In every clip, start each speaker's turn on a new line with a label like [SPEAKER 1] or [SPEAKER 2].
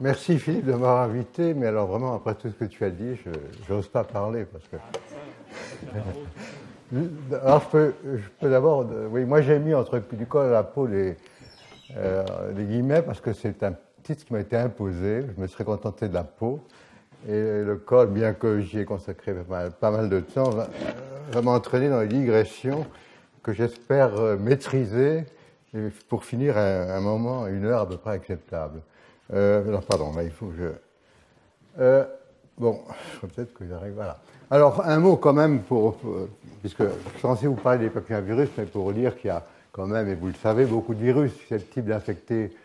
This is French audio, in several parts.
[SPEAKER 1] Merci Philippe de m'avoir invité, mais alors vraiment, après tout ce que tu as dit, je n'ose pas parler parce que... Alors je peux d'abord... Oui, moi j'ai mis entre du col à la peau les guillemets parce que c'est un titre qui m'a été imposé. Je me serais contenté de la peau. Et le col, bien que j'y ai consacré pas mal de temps, va m'entraîner dans les digressions que j'espère maîtriser pour finir à un moment, à une heure à peu près acceptable. Alors, pardon, là, il faut que je... bon, peut-être que j'arrive, voilà. Alors, un mot quand même, puisque je suis censé vous parler des papillomavirus, mais pour dire qu'il y a quand même, et vous le savez, beaucoup de virus susceptibles d'infecter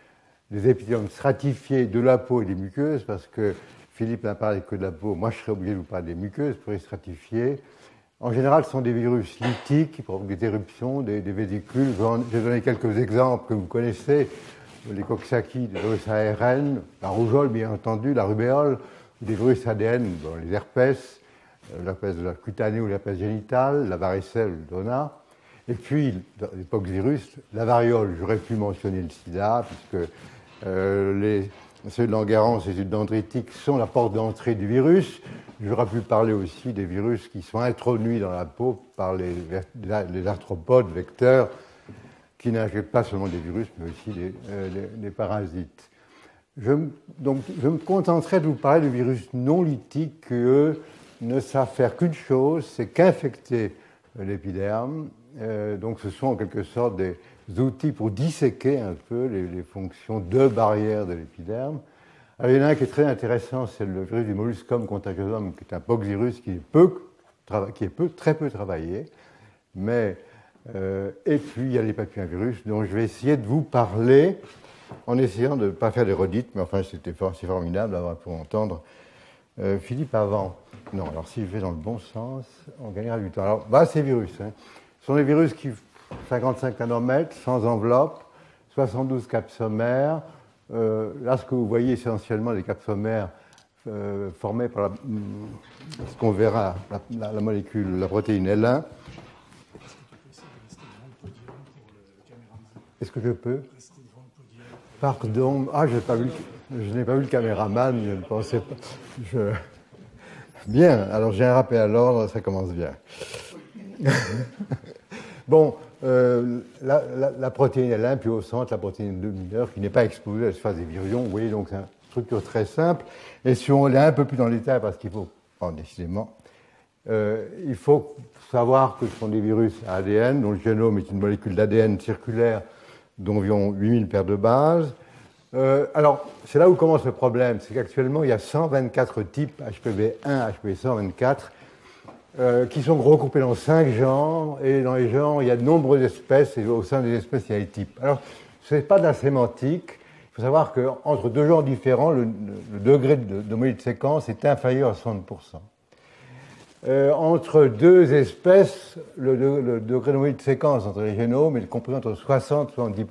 [SPEAKER 1] des épithéliums stratifiés de la peau et des muqueuses, parce que Philippe n'a parlé que de la peau, moi je serais obligé de vous parler des muqueuses pour les stratifier. En général, ce sont des virus lytiques qui provoquent des éruptions, des vésicules. J'ai donné quelques exemples que vous connaissez. Les Coxsackie, des virus ARN, la rougeole, bien entendu, la rubéole, des virus ADN, bon, les herpès, l'herpès de la cutanée ou l'herpès génital, la varicelle, le Dona. Et puis, dans l'époque virus, la variole. J'aurais pu mentionner le sida, puisque ceux de Langerhans et ceux dendritique sont la porte d'entrée du virus. J'aurais pu parler aussi des virus qui sont introduits dans la peau par les arthropodes vecteurs, qui n'injectent pas seulement des virus, mais aussi des parasites. Je me contenterai de vous parler de virus non lytiques qui, eux, ne savent faire qu'une chose, c'est qu'infecter l'épiderme. Donc ce sont en quelque sorte des outils pour disséquer un peu les fonctions de barrière de l'épiderme. Alors, il y en a un qui est très intéressant, c'est le virus du molluscum contagiosum, qui est un poxvirus qui est très peu travaillé, mais... et puis, il y a les papillomavirus dont je vais essayer de vous parler en essayant de ne pas faire des redites, mais enfin, c'est formidable d'avoir pu entendre Philippe avant. Non, alors si je vais dans le bon sens, on gagnera du temps. Alors, ces virus, ce sont des virus qui 55 nanomètres, sans enveloppe, 72 capsomères. Là, ce que vous voyez essentiellement, les capsomères formés par ce qu'on verra, la molécule, la protéine L1. Est-ce que je peux? Pardon. Ah, je n'ai pas vu le caméraman, je ne pensais pas. Bien, alors j'ai un rappel à l'ordre, ça commence bien. Bon, la protéine L1, puis au centre, la protéine 2 mineure, qui n'est pas exposée à la surface des virions. Vous voyez, donc c'est une structure très simple. Et si on est un peu plus dans le détail, parce qu'il faut, décidément, il faut savoir que ce sont des virus à ADN, dont le génome est une molécule d'ADN circulaire d'environ 8000 paires de bases. Alors, c'est là où commence le problème, c'est qu'actuellement, il y a 124 types HPV1, HPV124, qui sont regroupés dans 5 genres, et dans les genres, il y a de nombreuses espèces, et au sein des espèces, il y a des types. Alors, ce n'est pas de la sémantique. Il faut savoir qu'entre deux genres différents, le degré d'homologie de séquence est inférieur à 60%. Entre deux espèces, le degré d'homologie de séquence entre les génomes est compris entre 60 et 70%.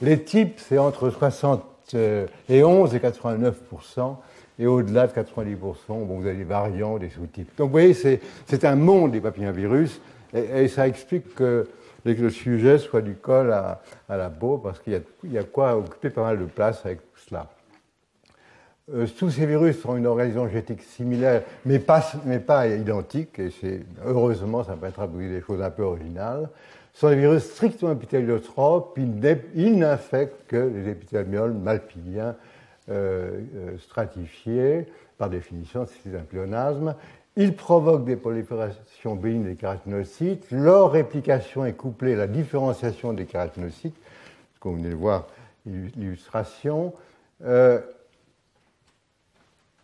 [SPEAKER 1] Les types, c'est entre 71 et 89%, et au-delà de 90%, bon, vous avez des variants, des sous-types. Donc vous voyez, c'est un monde des papillomavirus, et ça explique que le sujet soit du col à la peau, parce qu'il y a quoi occuper pas mal de place avec tout cela. Tous ces virus ont une organisation génétique similaire, mais pas identique, et heureusement, ça permettra de vous dire des choses un peu originales. Ce sont des virus strictement épithéliotropes, ils n'infectent que les épithéliomioles malpighiens stratifiés, par définition, c'est un pléonasme. Ils provoquent des proliférations bénignes des kératinocytes. Leur réplication est couplée à la différenciation des kératinocytes, comme vous venez de voir l'illustration.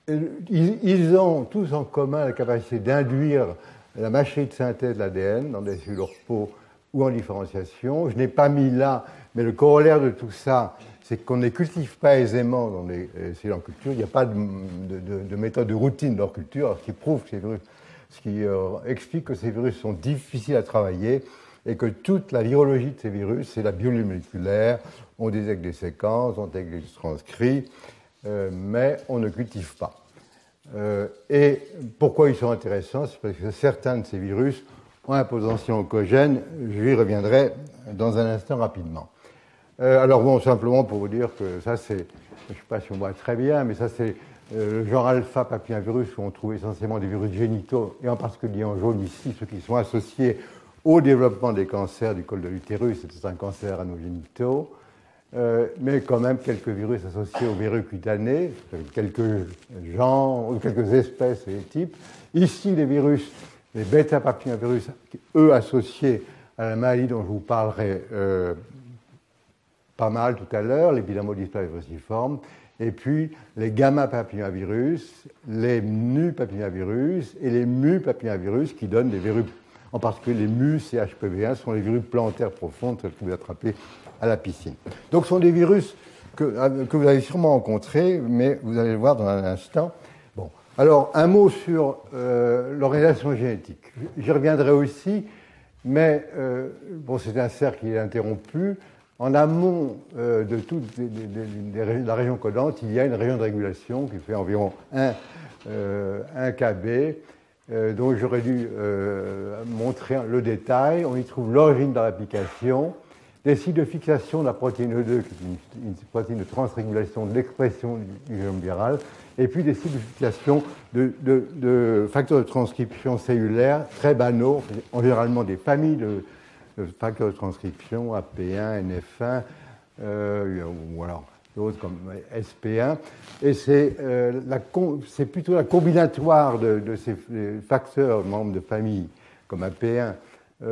[SPEAKER 1] Ils ont tous en commun la capacité d'induire la machinerie de synthèse de l'ADN dans des cellules repos ou en différenciation. Je n'ai pas mis là, mais le corollaire de tout ça, c'est qu'on ne les cultive pas aisément dans les cellules en culture. Il n'y a pas de méthode de routine de leur culture, ce qui explique que ces virus sont difficiles à travailler et que toute la virologie de ces virus, c'est la biologie moléculaire. On détecte des séquences, on détecte des transcrits, mais on ne cultive pas. Et pourquoi ils sont intéressants? C'est parce que certains de ces virus ont un potentiel oncogène. Je y reviendrai dans un instant rapidement. Alors bon, simplement pour vous dire que ça c'est, je ne sais pas si on voit très bien, mais ça c'est le genre alpha papillomavirus où on trouve essentiellement des virus génitaux, et en particulier en jaune ici, ceux qui sont associés au développement des cancers du col de l'utérus, c'est un cancer anogénitaux, mais quand même quelques virus associés aux verrues cutanées, quelques genres, ou quelques espèces et types. Ici, les virus, les bêta-papillomavirus, eux associés à la maladie dont je vous parlerai pas mal tout à l'heure, l'épidermolyse falciforme, et puis les gamma-papillomavirus, les nu-papillomavirus et les mu-papillomavirus qui donnent des verrues, en particulier les mu-CHPV1, sont les verrues plantaires profondes, celles que vous attrapez à la piscine. Donc ce sont des virus que vous avez sûrement rencontrés, mais vous allez le voir dans un instant. Bon. Alors, un mot sur l'organisation génétique. J'y reviendrai aussi, mais bon, c'est un cercle qui est interrompu. En amont de toute la région codante, il y a une région de régulation qui fait environ 1 kb, dont j'aurais dû montrer le détail. On y trouve l'origine de la réplication, des sites de fixation de la protéine E2, qui est une protéine de transrégulation de l'expression du génome viral, et puis des sites de fixation de facteurs de transcription cellulaire très banaux, généralement des familles de facteurs de transcription, AP1, NF1, ou alors d'autres comme SP1. Et c'est plutôt la combinatoire de ces facteurs membres de famille, comme AP1,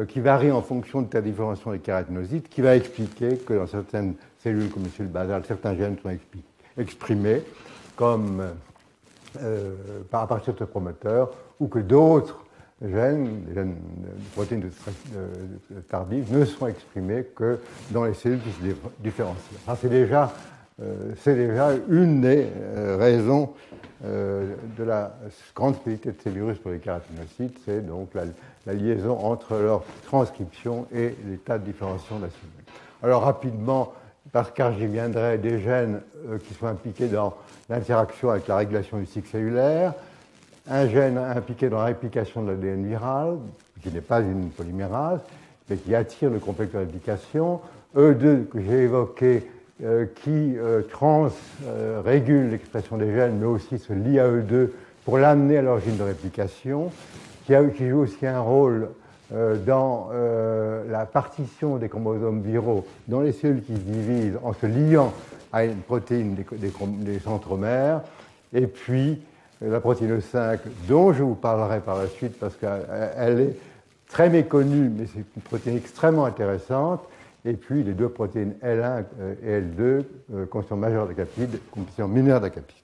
[SPEAKER 1] qui varie en fonction de ta différenciation des kératinocytes, qui va expliquer que dans certaines cellules comme les cellules basales, certains gènes sont exprimés comme à partir de ce promoteur, ou que d'autres gènes, les gènes de protéines tardives, ne sont exprimés que dans les cellules qui se différencient. Alors, c'est déjà une des raisons de la grande spécificité de ces virus pour les kératinocytes, c'est donc la liaison entre leur transcription et l'état de différenciation de la cellule. Alors rapidement, parce que j'y viendrai, des gènes qui sont impliqués dans l'interaction avec la régulation du cycle cellulaire, un gène impliqué dans la réplication de l'ADN viral, qui n'est pas une polymérase, mais qui attire le complexe de réplication, E2 que j'ai évoqué, qui régule l'expression des gènes, mais aussi se lie à E2 pour l'amener à l'origine de réplication, qui joue aussi un rôle dans la partition des chromosomes viraux dans les cellules qui se divisent en se liant à une protéine des centromères, et puis la protéine 5, dont je vous parlerai par la suite parce qu'elle est très méconnue, mais c'est une protéine extrêmement intéressante, et puis les deux protéines L1 et L2, constituant majeure d'acapide, constituant mineure d'acapide.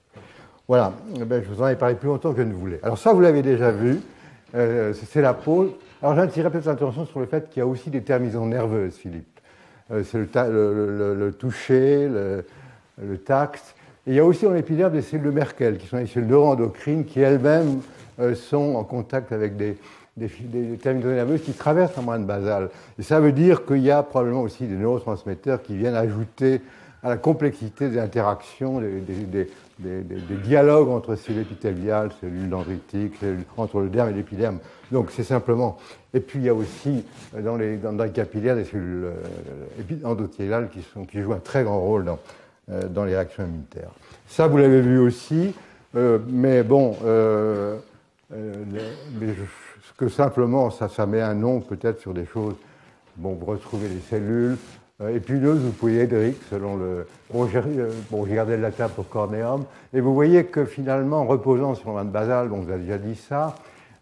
[SPEAKER 1] Voilà, ben, je vous en ai parlé plus longtemps que je ne voulais. Alors ça, vous l'avez déjà vu, c'est la peau. Alors j'attirerai peut-être l'attention sur le fait qu'il y a aussi des terminaisons nerveuses, Philippe. C'est le toucher, le tact. Et il y a aussi dans l'épiderme des cellules de Merkel, qui sont des cellules neuroendocrines, qui elles-mêmes sont en contact avec des terminaisons nerveuses qui traversent la membrane basale. Et ça veut dire qu'il y a probablement aussi des neurotransmetteurs qui viennent ajouter à la complexité des interactions, des dialogues entre cellules épithéliales, cellules dendritiques, entre le derme et l'épiderme. Donc c'est simplement. Et puis il y a aussi dans les capillaires des cellules endothéliales qui jouent un très grand rôle dans les réactions immunitaires. Ça, vous l'avez vu aussi, mais bon, que simplement, ça met un nom peut-être sur des choses. Bon, vous retrouvez les cellules épineuses, vous pouvez Edric, selon le. Bon, j'ai gardé le latin pour cornéum, et vous voyez que finalement, en reposant sur la basale, bon, vous avez déjà dit ça,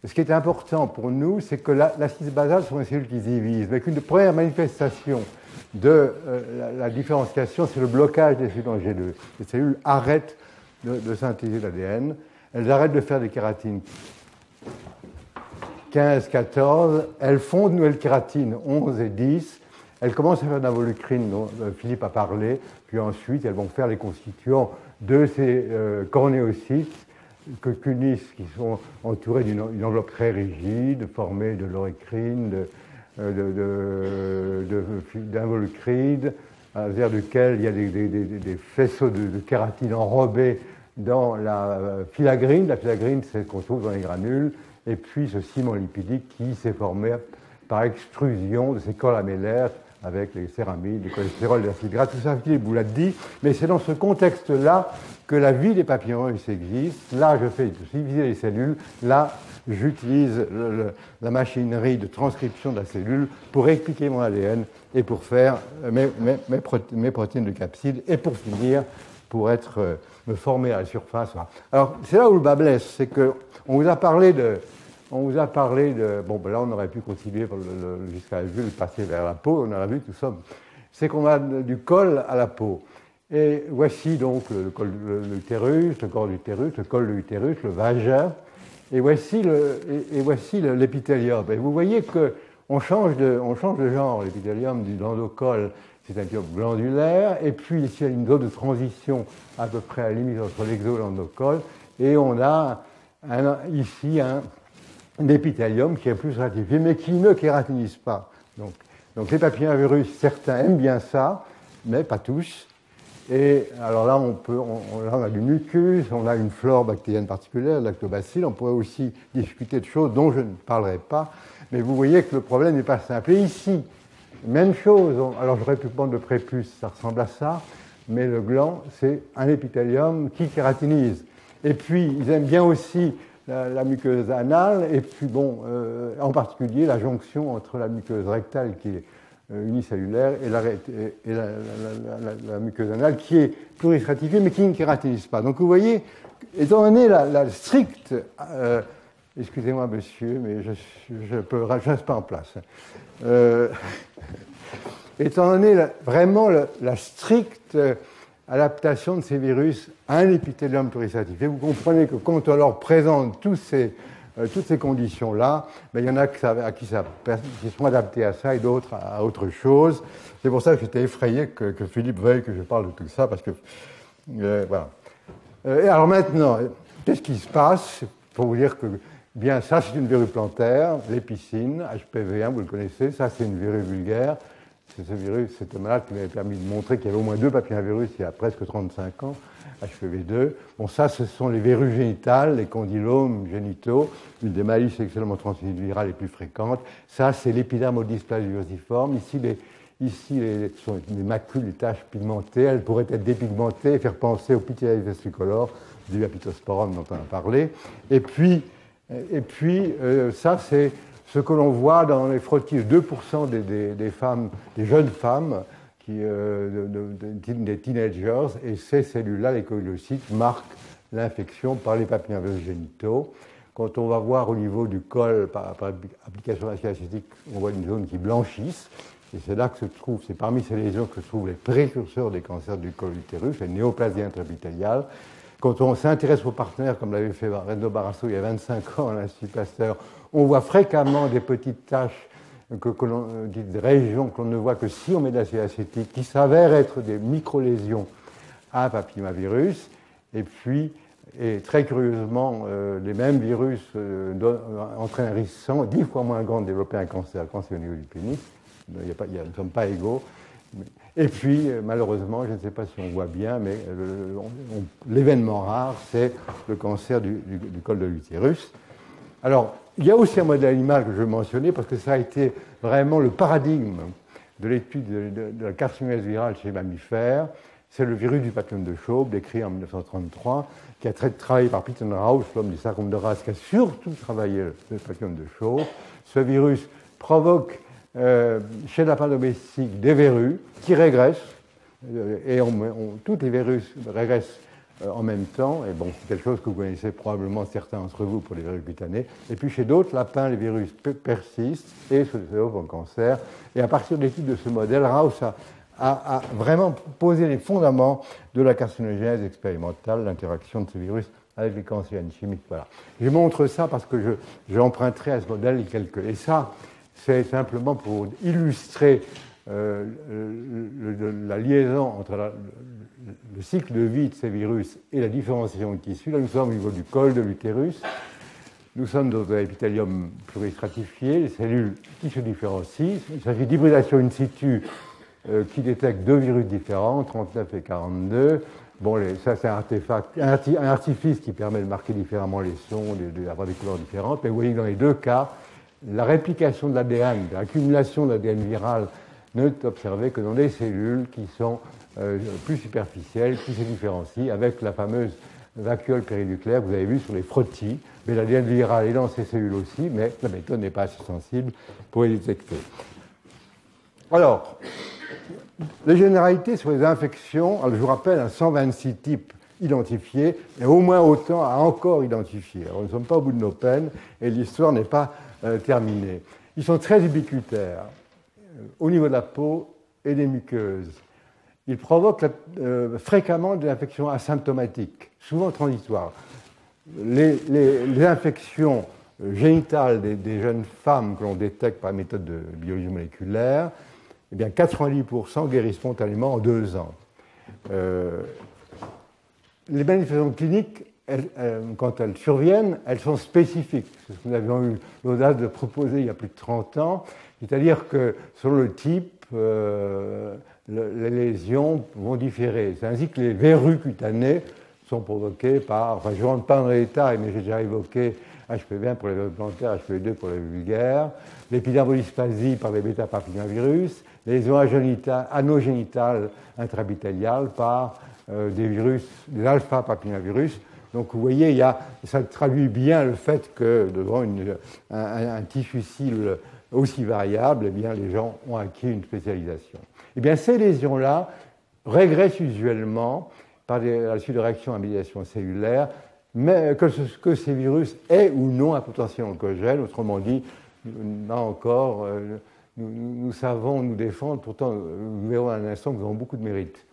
[SPEAKER 1] ce qui est important pour nous, c'est que l'acide basale sont des cellules qui se divisent, mais qu'une première manifestation de la différenciation, c'est le blocage des cellules en G2. Les cellules arrêtent de synthétiser l'ADN, elles arrêtent de faire des kératines 15, 14, elles font de nouvelles kératines 11 et 10, elles commencent à faire de l'involucrine dont Philippe a parlé, puis ensuite elles vont faire les constituants de ces cornéocytes que CUNIS, qui sont entourés d'une enveloppe très rigide, formée de lorécrine, d'involucrine, à l'intérieur duquel il y a des faisceaux de kératine enrobés dans la filagrine. La filagrine, c'est ce qu'on trouve dans les granules, et puis ce ciment lipidique qui s'est formé par extrusion de ces corps lamellaires avec les céramides, le cholestérol, l'acide gras, tout ça, Philippe vous l'a dit, mais c'est dans ce contexte-là que la vie des papillons virus existe. Là, je fais diviser les cellules, là, j'utilise la machinerie de transcription de la cellule pour expliquer mon ADN et pour faire mes protéines de capside, et pour finir, pour me former à la surface. Alors, c'est là où le bas blesse, c'est qu'on vous a parlé de... Bon, ben là, on aurait pu continuer jusqu'à la vulve, passer vers la peau, on a vu tout ça. C'est qu'on a du col à la peau. Et voici donc le col de l'utérus, le corps de l'utérus, le col de l'utérus, le vagin. Et voici l'épithélium. Et vous voyez qu'on change de genre. L'épithélium du glandocole, c'est un épithélium glandulaire. Et puis ici, il y a une zone de transition à peu près à la limite entre l'exo et l'endocole. Et on a ici un épithélium qui est plus ratifié, mais qui ne kératinise pas. Donc les papillomavirus, certains aiment bien ça, mais pas tous. Et alors là, on a du mucus, on a une flore bactérienne particulière, lactobacille. On pourrait aussi discuter de choses dont je ne parlerai pas. Mais vous voyez que le problème n'est pas simple. Et ici, même chose. Alors j'aurais pu prendre le prépuce, ça ressemble à ça. Mais le gland, c'est un épithélium qui kératinise. Et puis, ils aiment bien aussi la muqueuse anale, et puis en particulier la jonction entre la muqueuse rectale qui est unicellulaire et la muqueuse anale qui est pluristratifiée mais qui ne kératinise pas. Donc vous voyez, étant donné la stricte... excusez-moi monsieur, mais je ne reste pas en place. Étant donné vraiment la stricte adaptation de ces virus à un épithélium pluristratifié, vous comprenez que quand on leur présente toutes ces conditions-là, ben, il y en a qui sont adaptés à ça et d'autres à autre chose. C'est pour ça que j'étais effrayé que Philippe veuille que je parle de tout ça, parce que... voilà. Et alors maintenant, qu'est-ce qui se passe? Pour vous dire que, bien, ça c'est une verrue plantaire, l'épicine, HPV1, vous le connaissez, ça c'est une verrue vulgaire. C'est ce virus, c'est un malade qui m'avait permis de montrer qu'il y avait au moins 2 papillomavirus il y a presque 35 ans, HPV2. Bon, ça, ce sont les verrues génitales, les condylomes génitaux, une des maladies sexuellement transmissibles virales les plus fréquentes. Ça, c'est l'épidermodysplasie urtiforme. Ici, sont les macules, les taches pigmentées. Elles pourraient être dépigmentées et faire penser au pityriasis vesicolore du apitosporum dont on a parlé. Et puis ça, c'est ce que l'on voit dans les frottis, 2% des femmes, des jeunes femmes, des teenagers, et ces cellules-là, les coïlocytes, marquent l'infection par les papillomavirus génitaux. Quand on va voir au niveau du col, par application acétique, on voit une zone qui blanchisse, et c'est là que se trouve, c'est parmi ces lésions que se trouvent les précurseurs des cancers du col utérus, les néoplasies intraépithéliales. Quand on s'intéresse aux partenaires, comme l'avait fait Renzo Barrasso il y a 25 ans à l'Institut Pasteur, on voit fréquemment des petites taches, des régions que l'on ne voit que si on met de l'acide acétique, qui s'avèrent être des micro-lésions à papillomavirus. Et puis, très curieusement, les mêmes virus entraînent un risque 10 fois moins grand de développer un cancer au niveau du pénis. Nous ne sommes pas égaux. Et puis, malheureusement, je ne sais pas si on voit bien, mais l'événement rare, c'est le cancer du col de l'utérus. Alors, il y a aussi un modèle animal que je veux mentionner, parce que ça a été vraiment le paradigme de l'étude de la carcinose virale chez les mammifères. C'est le virus du papillome de Chauve, décrit en 1933, qui a été travaillé par Peter Rausch, l'homme du sarcome de race, qui a surtout travaillé le papillome de Chauve. Ce virus provoque chez le lapin domestique des verrues qui régressent, et tous les virus régressent en même temps, et bon, c'est quelque chose que vous connaissez probablement certains d'entre vous pour les verrues cutanées, et puis chez d'autres lapins, les virus persistent et se développent en cancer, et à partir de l'étude de ce modèle, Rausch a vraiment posé les fondements de la carcinogénèse expérimentale, l'interaction de ce virus avec les cancérigènes chimiques. Voilà. Je montre ça parce que j'emprunterai à ce modèle quelques... Et ça, c'est simplement pour illustrer la liaison entre le cycle de vie de ces virus et la différenciation de tissus. Là, nous sommes au niveau du col de l'utérus. Nous sommes dans un épithélium pluristratifié, les cellules qui se différencient. Il s'agit d'hybridation in situ qui détecte 2 virus différents, 39 et 42. Bon, ça, c'est un artifice qui permet de marquer différemment les sons, d'avoir des couleurs différentes. Mais vous voyez que dans les deux cas, la réplication de l'ADN, l'accumulation de l'ADN viral n'est observé que dans les cellules qui sont plus superficielles, qui se différencient, avec la fameuse vacuole périnucléaire que vous avez vue sur les frottis. Mais l'ADN viral est dans ces cellules aussi, mais la méthode n'est pas assez sensible pour les détecter. Alors, les généralités sur les infections, alors je vous rappelle, 126 types identifiés, et au moins autant à encore identifier. Alors, nous ne sommes pas au bout de nos peines, et l'histoire n'est pas terminée. Ils sont très ubiquitaires au niveau de la peau et des muqueuses. Ils provoquent fréquemment des infections asymptomatiques, souvent transitoires. Les infections génitales des jeunes femmes que l'on détecte par méthode de biologie moléculaire, eh bien 90% guérissent spontanément en 2 ans. Les manifestations cliniques, quand elles surviennent, elles sont spécifiques. C'est ce que nous avions eu l'audace de proposer il y a plus de 30 ans. C'est-à-dire que selon le type, les lésions vont différer. C'est ainsi que les verrues cutanées sont provoquées par, enfin je ne rentre pas dans les détails, mais j'ai déjà évoqué HPV1 pour les verrues plantaires, HPV2 pour les vulgaires, l'épidermodysplasie par les bêta-papillomavirus, les lésions anogénitales intraépithéliales par des virus, des alpha-papillomavirus. Donc vous voyez, ça traduit bien le fait que devant un tissu cible aussi variable, eh bien, les gens ont acquis une spécialisation. Eh bien, ces lésions-là régressent usuellement à la suite de réactions à médiation cellulaire, mais que ces virus aient ou non un potentiel oncogène. Autrement dit, là encore, nous savons nous défendre, pourtant nous verrons à un instant que nous avons beaucoup de mérite.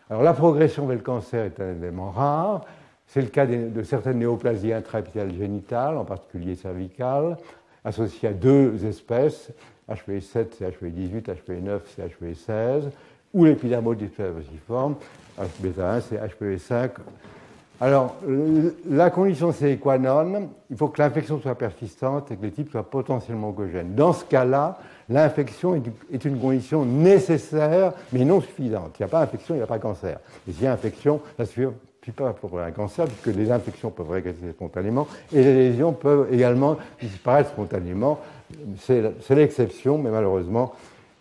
[SPEAKER 1] Alors la progression vers le cancer est un élément rare. C'est le cas de certaines néoplasies intraépithéliales génitales, en particulier cervicales, associées à 2 espèces, HPV7 c'est HPV18, HPV9 c'est HPV16, ou l'épidermodysplasie falciforme, HPV1 c'est HPV5. Alors, la condition sine qua non, il faut que l'infection soit persistante et que les types soient potentiellement oncogènes. Dans ce cas-là, l'infection est une condition nécessaire, mais non suffisante. Il n'y a pas infection, il n'y a pas cancer. Et s'il y a infection, ça ne suffit pas pour un cancer, puisque les infections peuvent régresser spontanément et les lésions peuvent également disparaître spontanément. C'est l'exception, mais malheureusement,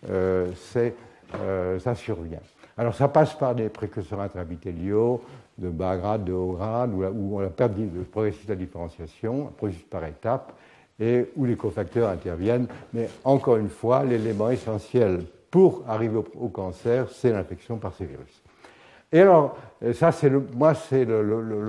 [SPEAKER 1] ça survient. Alors, ça passe par des précurseurs intraépithéliaux de bas grade, de haut grade, où on a perte de progressivité de la différenciation, processus par étapes, et où les cofacteurs interviennent. Mais encore une fois, l'élément essentiel pour arriver au cancer, c'est l'infection par ces virus. Et alors, ça, c'est le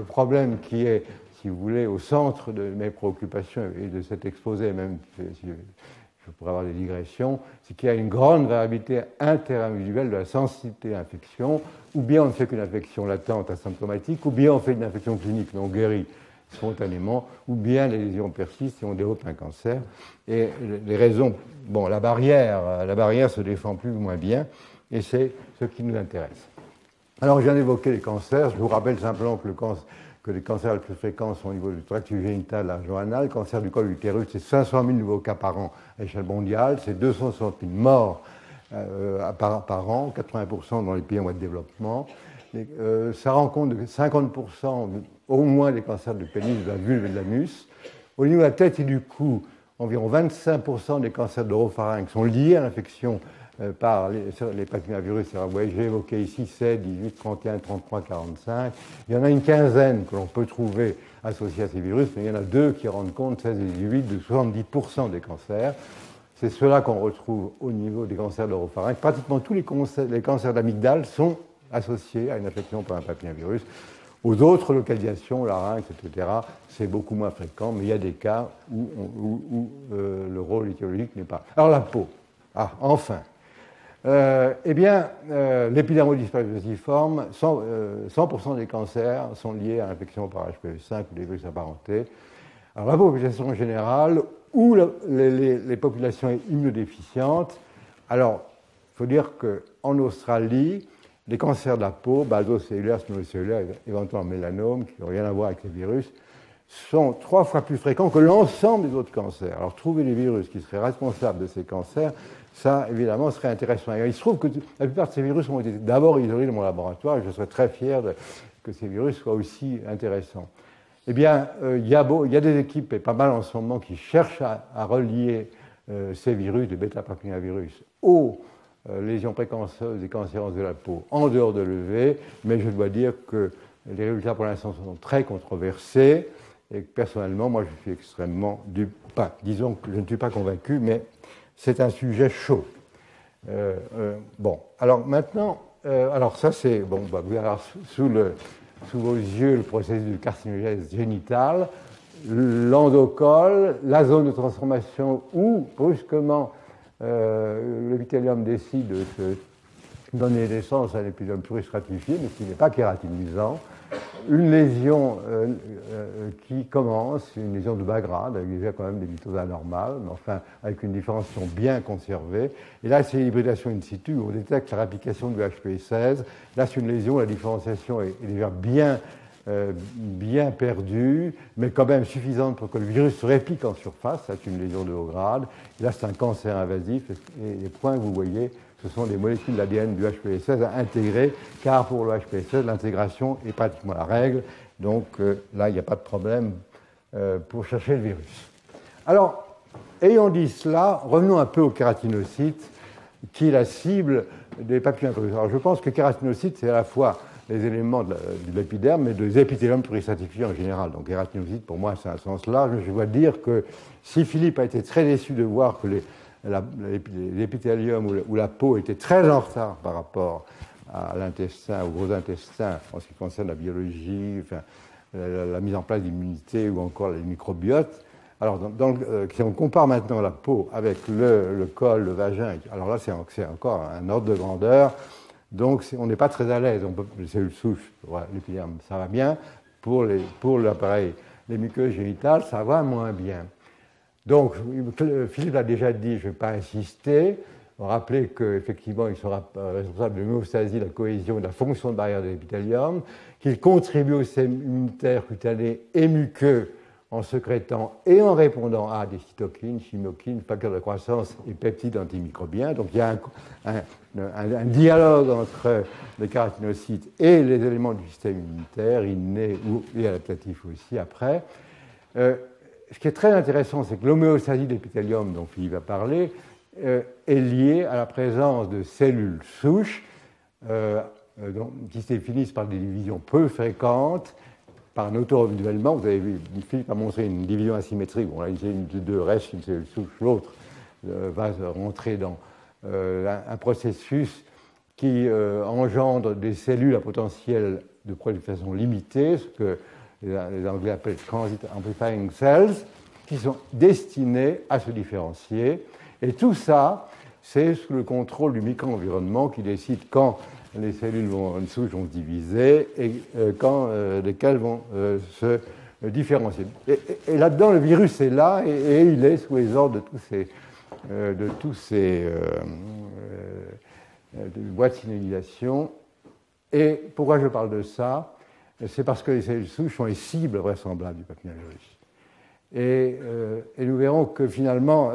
[SPEAKER 1] problème qui est, si vous voulez, au centre de mes préoccupations et de cet exposé, même si je pourrais avoir des digressions, c'est qu'il y a une grande variabilité interindividuelle de la sensibilité à l'infection, ou bien on ne fait qu'une infection latente asymptomatique, ou bien on fait une infection clinique mais on guérit spontanément, ou bien les lésions persistent et on développe un cancer. Et les raisons, bon, la barrière se défend plus ou moins bien, et c'est ce qui nous intéresse. Alors, je viens d'évoquer les cancers. Je vous rappelle simplement que les cancers les plus fréquents sont au niveau du tractus génital laryngo-anal. Le cancer du col de l'utérus, c'est 500 000 nouveaux cas par an à l'échelle mondiale. C'est 260 000 morts par an, 80% dans les pays en voie de développement. Ça rend compte de 50% au moins des cancers du pénis, de la vulve et de l'anus. Au niveau de la tête et du cou, environ 25% des cancers de l'oropharynx sont liés à l'infection par les papillomavirus. Alors, vous voyez, j'ai évoqué ici 7, 18, 31, 33, 45. Il y en a une quinzaine que l'on peut trouver associés à ces virus, mais il y en a 2 qui rendent compte, 16 et 18, de 70% des cancers. C'est cela qu'on retrouve au niveau des cancers de l'oropharynx. Pratiquement tous les cancers d'amygdale sont associés à une infection par un papillomavirus. Aux autres localisations, larynx, etc., c'est beaucoup moins fréquent, mais il y a des cas où le rôle étiologique n'est pas. Alors la peau. Ah, enfin. L'épidermodysplasie falciforme, 100% des cancers sont liés à l'infection par HPV5 ou des virus apparentés. Alors la population générale ou les populations immunodéficientes, alors il faut dire qu'en Australie, les cancers de la peau, basocellulaires, spinocellulaires, éventuellement mélanome, qui n'ont rien à voir avec les virus, sont 3 fois plus fréquents que l'ensemble des autres cancers. Alors trouver les virus qui seraient responsables de ces cancers, ça, évidemment, serait intéressant. Et il se trouve que la plupart de ces virus ont été d'abord isolés dans mon laboratoire, et je serais très fier que ces virus soient aussi intéressants. Eh bien, il y a des équipes, et pas mal en ce moment, qui cherchent à relier ces virus, les bêta-papillomavirus, aux lésions précanceuses et cancéreuses de la peau en dehors de l'EV, mais je dois dire que les résultats pour l'instant sont très controversés et que personnellement, moi, je suis extrêmement disons que je ne suis pas convaincu, mais c'est un sujet chaud. Bon, alors maintenant, alors ça c'est, bon, vous verrez sous vos yeux le processus de carcinogèse génitale, l'endocole, la zone de transformation où brusquement l'épithélium décide de se donner naissance à un épithélium pluristratifié, mais qui n'est pas kératinisant, une lésion qui commence, une lésion de bas grade, avec déjà quand même des mitoses anormales, mais enfin avec une différenciation bien conservée. Et là, c'est l'hybridation in situ, où on détecte la réplication du HPV-16. Là, c'est une lésion, la différenciation est déjà bien perdue, mais quand même suffisante pour que le virus se réplique en surface. C'est une lésion de haut grade. Et là, c'est un cancer invasif. Et les points que vous voyez, ce sont des molécules d'ADN du HPV-16 à intégrer, car pour le HPV-16, l'intégration est pratiquement la règle. Donc là, il n'y a pas de problème pour chercher le virus. Alors, ayant dit cela, revenons un peu aux kératinocytes, qui est la cible des papillomavirus. Alors, je pense que kératinocytes, c'est à la fois les éléments de l'épiderme, mais des épithéliums pluristratifiés en général. Donc, kératinocytes, pour moi, c'est un sens large. Je dois dire que si Philippe a été très déçu de voir que l'épithélium ou la peau était très en retard par rapport à l'intestin, au gros intestin, en ce qui concerne la biologie, enfin, la mise en place d'immunité ou encore les microbiotes. Alors, si on compare maintenant la peau avec le col, le vagin, alors là, c'est encore un ordre de grandeur. Donc, on n'est pas très à l'aise. Les cellules souches, l'épithélium, ça va bien. Pour l'appareil, les muqueuses génitales, ça va moins bien. Donc, Philippe l'a déjà dit, je ne vais pas insister. Rappelez qu'effectivement, il sera responsable de l'homéostasie, de la cohésion, de la fonction de barrière de l'épithélium, qu'il contribue au système immunitaire cutané et muqueux en sécrétant et en répondant à des cytokines, chymokines, facteurs de croissance et peptides antimicrobiens. Donc il y a un dialogue entre les kératinocytes et les éléments du système immunitaire, innés et adaptatifs aussi après. Ce qui est très intéressant, c'est que l'homéostasie de l'épithélium dont Philippe a parlé est liée à la présence de cellules souches qui se définissent par des divisions peu fréquentes, par un auto-renouvellement. Vous avez vu, Philippe a montré une division asymétrique. Bon, là, une cellule de deux reste une cellule souche, l'autre va rentrer dans un processus qui engendre des cellules à potentiel de prolifération limitée, ce que les Anglais appellent transit amplifying cells, qui sont destinées à se différencier. Et tout ça, c'est sous le contrôle du micro-environnement qui décide quand les cellules souches vont se diviser et quand lesquelles vont se différencier. Et là-dedans, le virus est là et il est sous les ordres de tous ces boîtes de signalisation. Et pourquoi je parle de ça? C'est parce que les cellules souches sont les cibles vraisemblables du papillomavirus. Et nous verrons que finalement,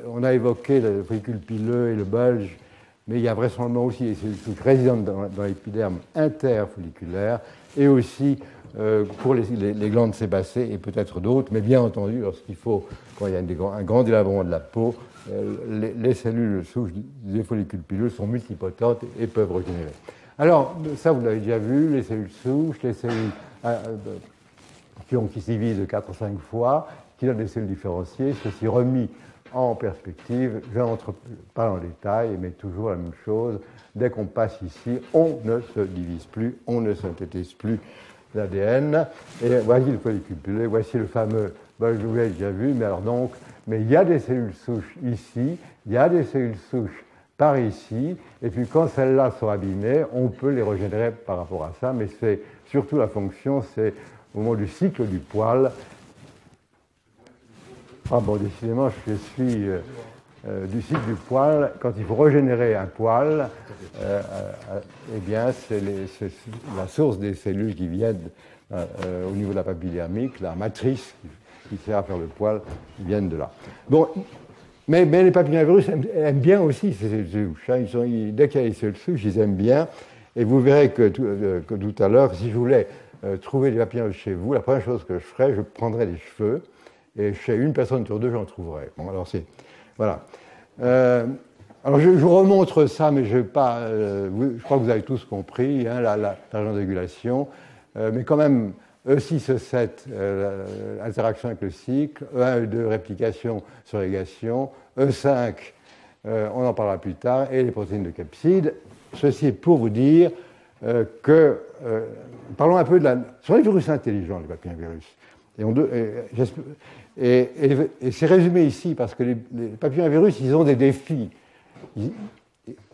[SPEAKER 1] on a évoqué le follicule pileux et le bulge, mais il y a vraisemblablement aussi des cellules souches résidentes dans l'épiderme interfolliculaire et aussi pour les glandes sébacées et peut-être d'autres, mais bien entendu, quand il y a un grand délabrement de la peau, les cellules souches des follicules pileux sont multipotentes et peuvent régénérer. Alors, ça, vous l'avez déjà vu, les cellules souches, les cellules qui se divisent de 4 ou 5 fois, qui donnent des cellules différenciées, ceci remis en perspective, je n'entre pas en détail, mais toujours la même chose. Dès qu'on passe ici, on ne se divise plus, on ne synthétise plus l'ADN. Et voici le follicule pileux, voici le fameux, je vous l'ai déjà vu, mais il y a des cellules souches ici, il y a des cellules souches par ici, et puis quand celles-là sont abîmées, on peut les régénérer par rapport à ça, mais c'est surtout la fonction, c'est au moment du cycle du poil. Ah bon, décidément, je suis du cycle du poil. Quand il faut régénérer un poil, eh bien, c'est la source des cellules qui viennent au niveau de la papille dermique, la matrice qui sert à faire le poil, qui viennent de là. Bon, mais les papillomavirus aiment bien aussi ces cellules souches. Dès qu'il y a des cellules souches, ils aiment bien. Et vous verrez que tout à l'heure, si je voulais trouver des papillomavirus chez vous, la première chose que je ferais, je prendrais des cheveux. Et chez une personne sur deux, j'en trouverais. Bon, alors voilà. Alors je vous remontre ça, mais je crois que vous avez tous compris, hein, l'agent de régulation, mais quand même, E6, E7, interaction avec le cycle, E1, E2, réplication, surrogation, E5, on en parlera plus tard, et les protéines de capside. Ceci est pour vous dire que, parlons un peu sur les virus intelligents, les papillomavirus. Et c'est résumé ici, parce que les papillomavirus, ils ont des défis.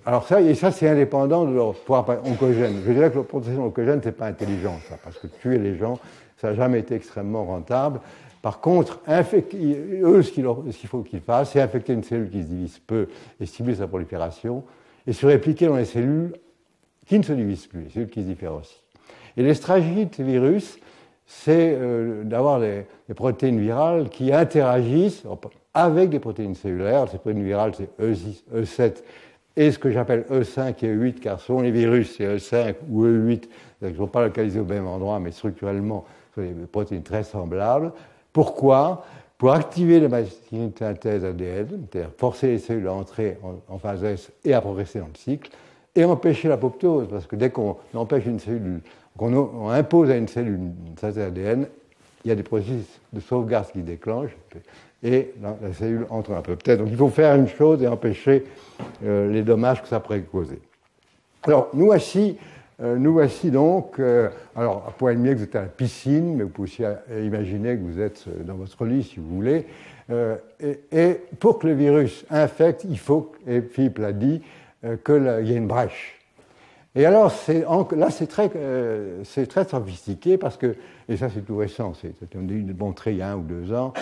[SPEAKER 1] Alors ça c'est indépendant de leur pouvoir oncogène. Je dirais que leur protection oncogène, c'est pas intelligent, ça, parce que tuer les gens, ça n'a jamais été extrêmement rentable. Par contre, eux, ce qu'il faut qu'ils fassent, c'est infecter une cellule qui se divise peu et stimuler sa prolifération, et se répliquer dans les cellules qui ne se divisent plus, les cellules qui se différencient. Et les stratégies de ces virus, c'est d'avoir des protéines virales qui interagissent avec des protéines cellulaires. Ces protéines virales, c'est E6, E7 et ce que j'appelle E5 et E8, car selon les virus, c'est E5 ou E8, ils ne sont pas localisés au même endroit, mais structurellement, ce sont des protéines très semblables. Pourquoi? Pour activer les machines de synthèse ADN, c'est-à-dire forcer les cellules à entrer en phase S et à progresser dans le cycle, et empêcher l'apoptose, parce que dès qu'on empêche une cellule, qu'on impose à une cellule une synthèse ADN, il y a des processus de sauvegarde qui déclenchent, et la cellule entre un peu. Peut-être. Donc il faut faire une chose et empêcher les dommages que ça pourrait causer. Alors, nous voici donc, alors, à point et demi, que vous êtes à la piscine, mais vous pouvez aussi imaginer que vous êtes dans votre lit, si vous voulez. Et pour que le virus infecte, il faut, et Philippe l'a dit, qu'il y ait une brèche. Et alors, là, c'est très sophistiqué parce que, et ça c'est tout récent, c'est montré il y a 1 ou 2 ans,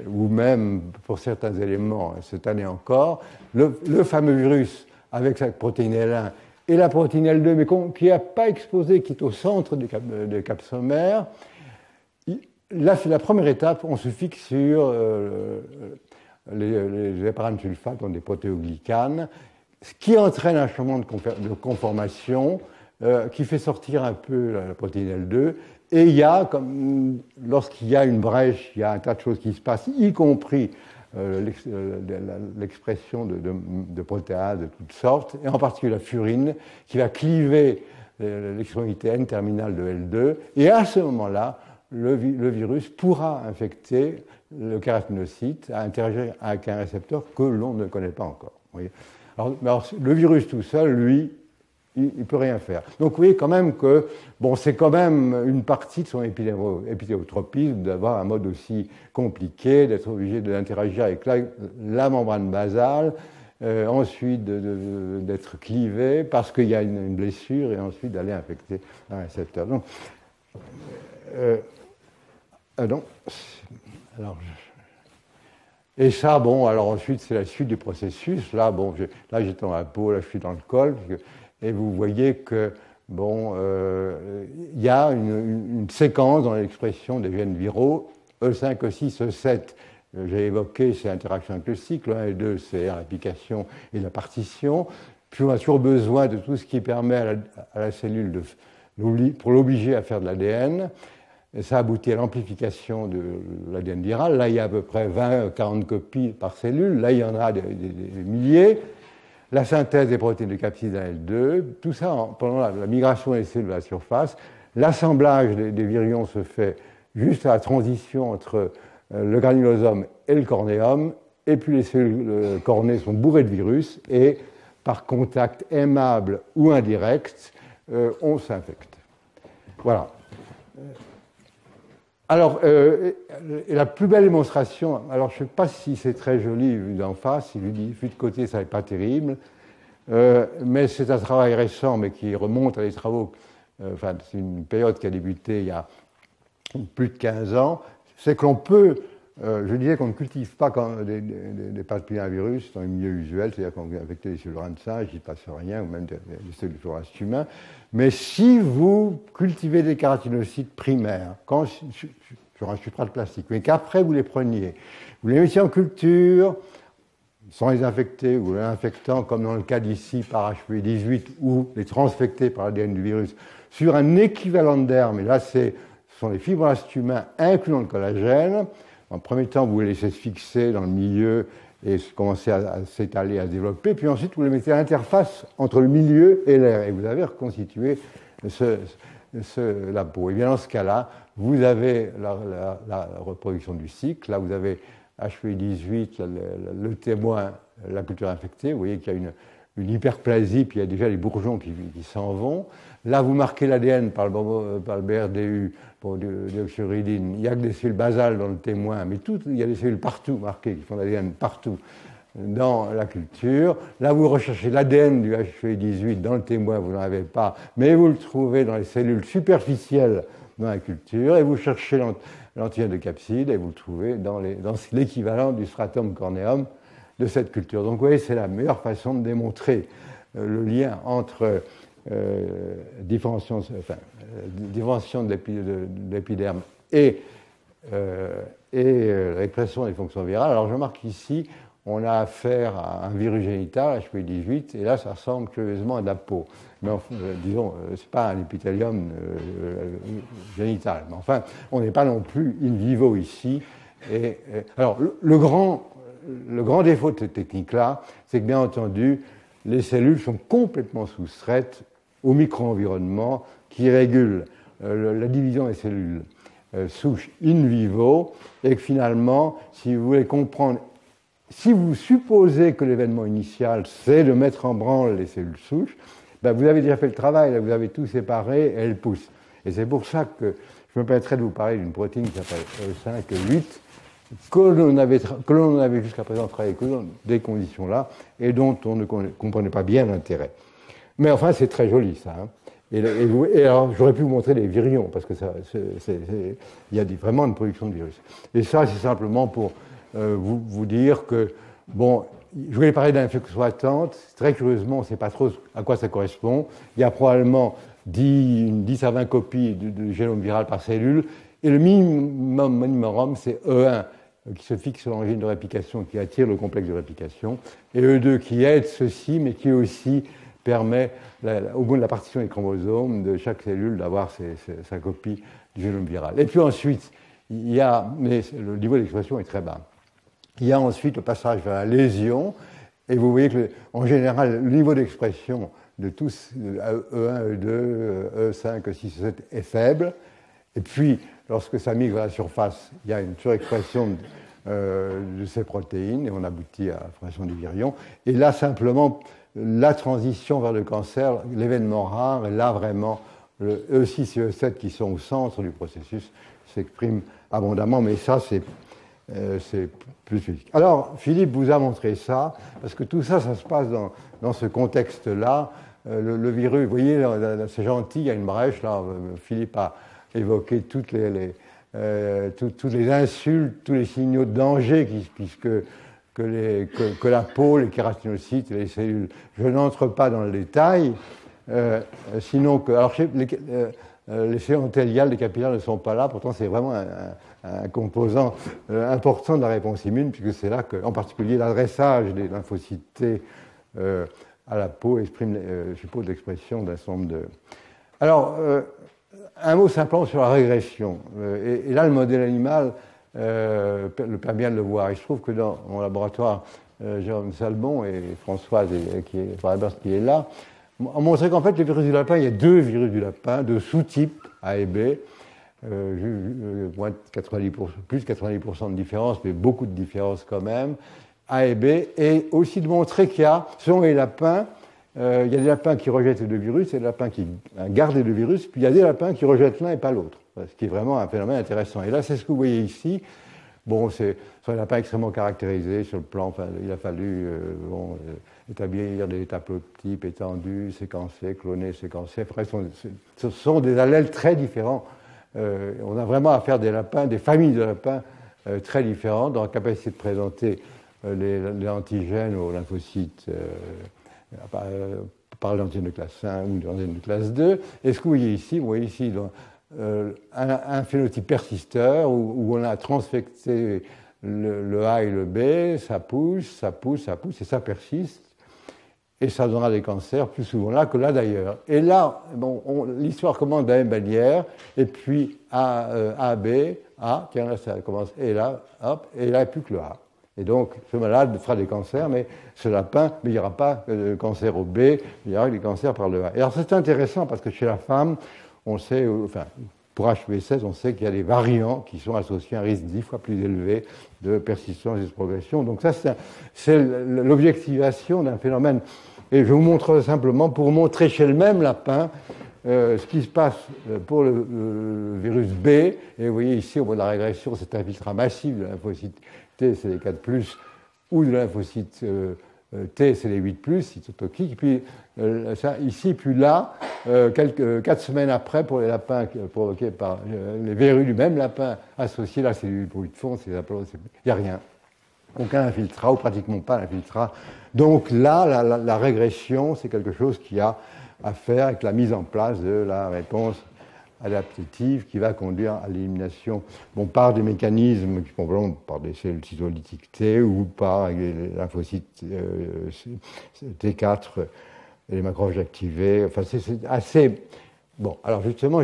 [SPEAKER 1] ou même pour certains éléments cette année encore, le fameux virus avec sa protéine L1 et la protéine L2, mais qui n'est pas exposée, qui est au centre des capsomères. La première étape, on se fixe sur les héparansulfates, donc des protéoglycanes, ce qui entraîne un changement de conformation qui fait sortir un peu la protéine L2. Et il y a, lorsqu'il y a une brèche, il y a un tas de choses qui se passent, y compris l'expression de protéases de toutes sortes, et en particulier la furine, qui va cliver l'extrémité N-terminale de L2. Et à ce moment-là, le virus pourra infecter le kératinocyte, à interagir avec un récepteur que l'on ne connaît pas encore. Vous voyez. Alors, le virus tout seul, lui, il ne peut rien faire. Donc, vous voyez quand même que, bon, c'est quand même une partie de son épithéotropisme d'avoir un mode aussi compliqué, d'être obligé d'interagir avec la membrane basale, ensuite d'être clivé parce qu'il y a une blessure et ensuite d'aller infecter un récepteur. Donc, et ça, bon, alors ensuite, c'est la suite du processus. Là, bon, j'étais dans la peau, là, je suis dans le col. Et vous voyez que, bon, il y a une séquence dans l'expression des gènes viraux. E5, E6, E7, j'ai évoqué, c'est l'interaction avec le cycle. 1 et 2, c'est la réplication et la partition. Puis on a toujours besoin de tout ce qui permet à la cellule pour l'obliger à faire de l'ADN. Et ça aboutit à l'amplification de l'ADN viral. Là, il y a à peu près 20-40 copies par cellule. Là, il y en a des milliers. La synthèse des protéines de capside L2, tout ça pendant la migration des cellules à la surface. L'assemblage des virions se fait juste à la transition entre le granulosome et le cornéum. Et puis les cellules cornées sont bourrées de virus. Et par contact aimable ou indirect, on s'infecte. Voilà. Alors, la plus belle démonstration, alors je ne sais pas si c'est très joli vu d'en face, vu de côté, ça n'est pas terrible, mais c'est un travail récent, mais qui remonte à des travaux, enfin, c'est une période qui a débuté il y a plus de 15 ans, c'est qu'on peut, je disais qu'on ne cultive pas des papillomavirus dans les milieux usuels, c'est-à-dire qu'on vient infecter des cellules de singe, il ne se passe rien, ou même des cellules de thorax humain. Mais si vous cultivez des kératinocytes primaires, sur un substrat plastique, mais qu'après vous les preniez, vous les mettiez en culture, sans les infecter, ou les infectant, comme dans le cas d'ici par HPV-18, ou les transfecter par l'ADN du virus, sur un équivalent de derme, et là ce sont les fibroblastes humains incluant le collagène. En premier temps, vous les laissez se fixer dans le milieu et commençaient à s'étaler, à se développer. Puis ensuite, vous les mettez à l'interface entre le milieu et l'air, et vous avez reconstitué la peau. Et bien dans ce cas-là, vous avez la reproduction du cycle. Là, vous avez HPI-18, le témoin, la culture infectée. Vous voyez qu'il y a une hyperplasie, puis il y a déjà les bourgeons qui s'en vont. Là, vous marquez l'ADN par le BRDU, pour déoxyuridine. Il n'y a que des cellules basales dans le témoin, mais il y a des cellules partout marquées, qui font l'ADN partout dans la culture. Là, vous recherchez l'ADN du HPI-18 dans le témoin, vous n'en avez pas, mais vous le trouvez dans les cellules superficielles dans la culture, et vous cherchez l'antigène de capside, et vous le trouvez dans l'équivalent du stratum corneum de cette culture. Donc, vous voyez, c'est la meilleure façon de démontrer le lien entre différenciation de l'épiderme et l'expression des fonctions virales. Alors, je marque ici, on a affaire à un virus génital, HPI-18, et là, ça ressemble curieusement à de la peau. Mais enfin, disons, ce n'est pas un épithélium génital. Mais enfin, on n'est pas non plus in vivo ici. Alors, le grand défaut de cette technique-là, c'est que, bien entendu, les cellules sont complètement soustraites au micro-environnement qui régule la division des cellules souches in vivo, et que finalement, si vous voulez comprendre, si vous supposez que l'événement initial, c'est de mettre en branle les cellules souches, ben vous avez déjà fait le travail, là, vous avez tout séparé et elles poussent. Et c'est pour ça que je me permettrai de vous parler d'une protéine qui s'appelle E5-8, que l'on avait jusqu'à présent travaillé que dans des conditions-là, et dont on ne comprenait pas bien l'intérêt. Mais enfin, c'est très joli, ça. Hein. Et alors, j'aurais pu vous montrer les virions, parce que il y a vraiment une production de virus. Et ça, c'est simplement pour vous dire que, bon, je voulais parler d'infection latente. Très curieusement, on ne sait pas trop à quoi ça correspond. Il y a probablement 10 à 20 copies du génome viral par cellule. Et le minimum, c'est E1, qui se fixe sur l'engine de réplication, qui attire le complexe de réplication, et E2 qui aide ceci, mais qui aussi permet, au bout de la partition des chromosomes, de chaque cellule d'avoir sa copie du génome viral. Et puis ensuite, il y a, mais le niveau d'expression est très bas, il y a ensuite le passage vers la lésion, et vous voyez que, en général, le niveau d'expression de tous, E1, E2, E5, E6, E7 est faible, et puis, lorsque ça migre à la surface, il y a une surexpression de ces protéines, et on aboutit à la formation du virion. Et là, simplement, la transition vers le cancer, l'événement rare, et là, vraiment, le E6 et E7 qui sont au centre du processus s'expriment abondamment, mais ça, c'est plus physique. Alors, Philippe vous a montré ça, parce que tout ça, ça se passe dans ce contexte-là. Le virus, vous voyez, là, c'est gentil, il y a une brèche, là, Philippe a évoqué toutes les insultes, tous les signaux de danger que la peau, les kératinocytes, les cellules. Je n'entre pas dans le détail, sinon que... Alors, les cellules endothéliales, les capillaires ne sont pas là, pourtant c'est vraiment un composant important de la réponse immune, puisque c'est là que, en particulier, l'adressage des lymphocytes T à la peau exprime, je suppose, l'expression d'un certain nombre de... Alors, un mot simplement sur la régression. Et là, le modèle animal le permet bien de le voir. Et je trouve que dans mon laboratoire, Jérôme Salbon et Françoise, qui est là, ont montré qu'en fait, les virus du lapin, il y a deux virus du lapin, deux sous-types, A et B, moins de 90%, plus de 90% de différence, mais beaucoup de différence quand même, A et B, et aussi de montrer qu'il y a, selon les lapins, il y a des lapins qui rejettent les deux virus, et des lapins qui gardent les deux virus, puis il y a des lapins qui rejettent l'un et pas l'autre, ce qui est vraiment un phénomène intéressant. Et là, c'est ce que vous voyez ici. Bon, ce sont des lapins extrêmement caractérisés sur le plan, enfin, il a fallu établir des haplotypes étendus, séquencés, clonés, séquencés. Après, ce sont des allèles très différents. On a vraiment affaire des lapins, des familles de lapins très différentes, dans la capacité de présenter les antigènes aux lymphocytes par l'antigène de classe 1 ou l'antigène de classe 2. Et ce que vous voyez ici, un phénotype persisteur où on a transfecté le A et le B, ça pousse, et ça persiste. Et ça donnera des cancers plus souvent là que là d'ailleurs. Et là, bon, l'histoire commence de la même manière, et puis A, B, A, tiens là ça commence, et là, hop, et là il n'y a plus que le A. Et donc, ce malade fera des cancers, mais ce lapin, mais il n'y aura pas de cancer au B, il y aura des cancers par le A. Et alors, c'est intéressant parce que chez la femme, on sait, enfin, pour HPV-16, on sait qu'il y a des variants qui sont associés à un risque 10 fois plus élevé de persistance et de progression. Donc ça, c'est l'objectivation d'un phénomène. Et je vous montre simplement, pour montrer chez le même lapin, ce qui se passe pour le virus B. Et vous voyez ici, au moment de la régression, c'est un filtrat massif de lymphocytes T, c'est les 4+, ou de lymphocytes T, c'est les 8+, cytotoxiques. Puis ici, puis là, 4 semaines après, pour les lapins provoqués par les verrues du même lapin associés, là, c'est du bruit de fond, il n'y a rien. Aucun infiltrat, ou pratiquement pas d'infiltrat. Donc là, la régression, c'est quelque chose qui a à faire avec la mise en place de la réponse adaptative qui va conduire à l'élimination par des mécanismes qui sont par des cellules cytolytiques T ou par les lymphocytes T4 et les macrophages activés. Enfin, c'est assez... Bon, alors justement,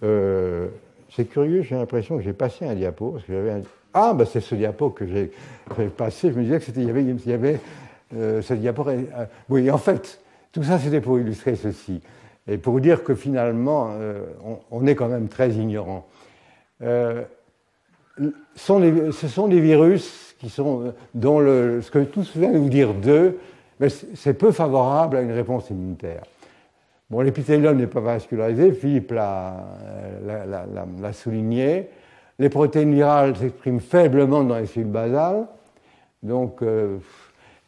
[SPEAKER 1] c'est curieux, j'ai l'impression que j'ai passé un diapo, parce que j'avais un... Ah, ben c'est ce diapo que j'ai passé, je me disais qu'il y avait ce diapo... oui, en fait, tout ça, c'était pour illustrer ceci. Et pour dire que finalement, on est quand même très ignorant. Ce sont des virus qui sont, dont ce que tous vient de vous dire d'eux, mais c'est peu favorable à une réponse immunitaire. Bon, l'épithélium n'est pas vascularisé, Philippe l'a souligné. Les protéines virales s'expriment faiblement dans les cellules basales. Donc,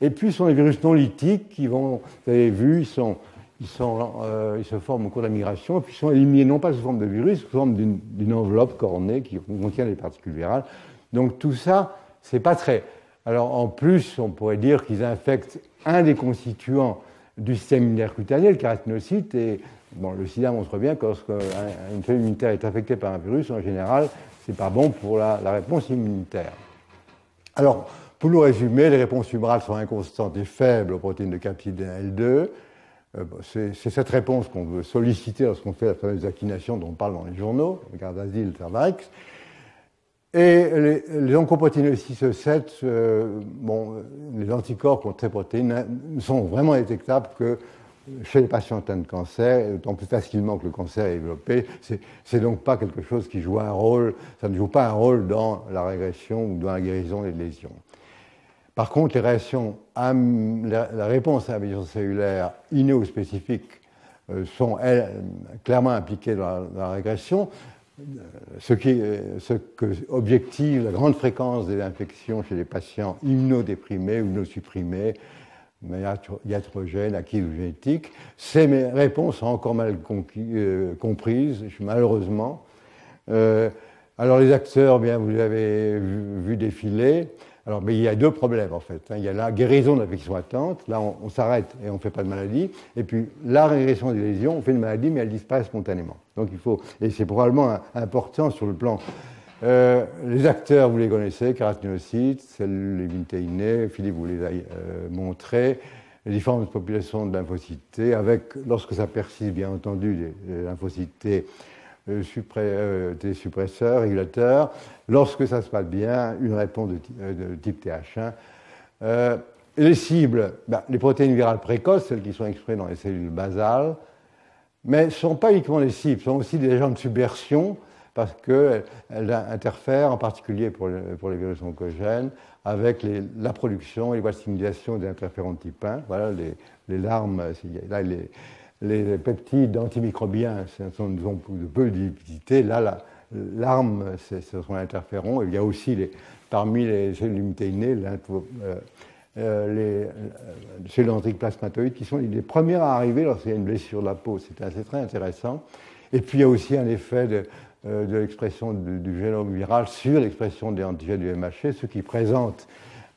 [SPEAKER 1] et puis, ce sont des virus non lytiques qui vont, vous avez vu, ils se forment au cours de la migration, et puis ils sont éliminés non pas sous forme de virus, sous forme d'une enveloppe cornée qui contient des particules virales. Donc tout ça, c'est pas très... Alors en plus, on pourrait dire qu'ils infectent un des constituants du système immunitaire cutané, le kératinocyte, et bon, le sida montre bien que lorsqu'une cellule immunitaire est affectée par un virus, en général, c'est pas bon pour la réponse immunitaire. Alors, pour nous résumer, les réponses humorales sont inconstantes et faibles aux protéines de capsid L2. C'est cette réponse qu'on veut solliciter lorsqu'on fait la fameuse vaccination dont on parle dans les journaux, Gardasil, Cervarix. Et les oncoprotéines 6 et 7, les anticorps contre ces protéines ne sont vraiment détectables que chez les patients atteints de cancer, et d'autant plus facilement que le cancer est développé. C'est donc pas quelque chose qui joue un rôle, ça ne joue pas un rôle dans la régression ou dans la guérison des lésions. Par contre, la réponse à la médiation cellulaire inéospécifique sont, elles, clairement impliquées dans la régression, ce que objective la grande fréquence des infections chez les patients immunodéprimés ou immunosupprimés, iatrogènes, acquises ou génétiques. Ces réponses sont encore mal comprises, malheureusement. Alors les acteurs, bien, vous les avez vu défiler. Alors, mais il y a deux problèmes, en fait. Il y a la guérison de l'infection latente. Là, on s'arrête et on ne fait pas de maladie. Et puis, la régression des lésions, on fait une maladie, mais elle disparaît spontanément. Donc, il faut... Et c'est probablement important sur le plan... les acteurs, vous les connaissez, kératinocytes, cellules lévitéinées, Philippe vous les a montrés, les différentes populations de lymphocytes T, avec, lorsque ça persiste, bien entendu, les lymphocytes T, des suppresseurs, régulateurs. Lorsque ça se passe bien, une réponse de type TH1. Les cibles, les protéines virales précoces, celles qui sont exprimées dans les cellules basales, mais ne sont pas uniquement des cibles, sont aussi des agents de subversion, parce qu'elles interfèrent, en particulier pour les virus oncogènes, avec la production et les voies de stimulation des interférons de type 1. Voilà les larmes, là, les peptides antimicrobiens sont de peu d'utilité. Là, l'arme, ce sont les interférons. Il y a aussi, parmi les cellules lutéinées, les cellules dendrites plasmatoïdes qui sont les premières à arriver lorsqu'il y a une blessure de la peau. C'est très intéressant. Et puis, il y a aussi un effet de l'expression du génome viral sur l'expression des antigènes du MHC, ceux qui présentent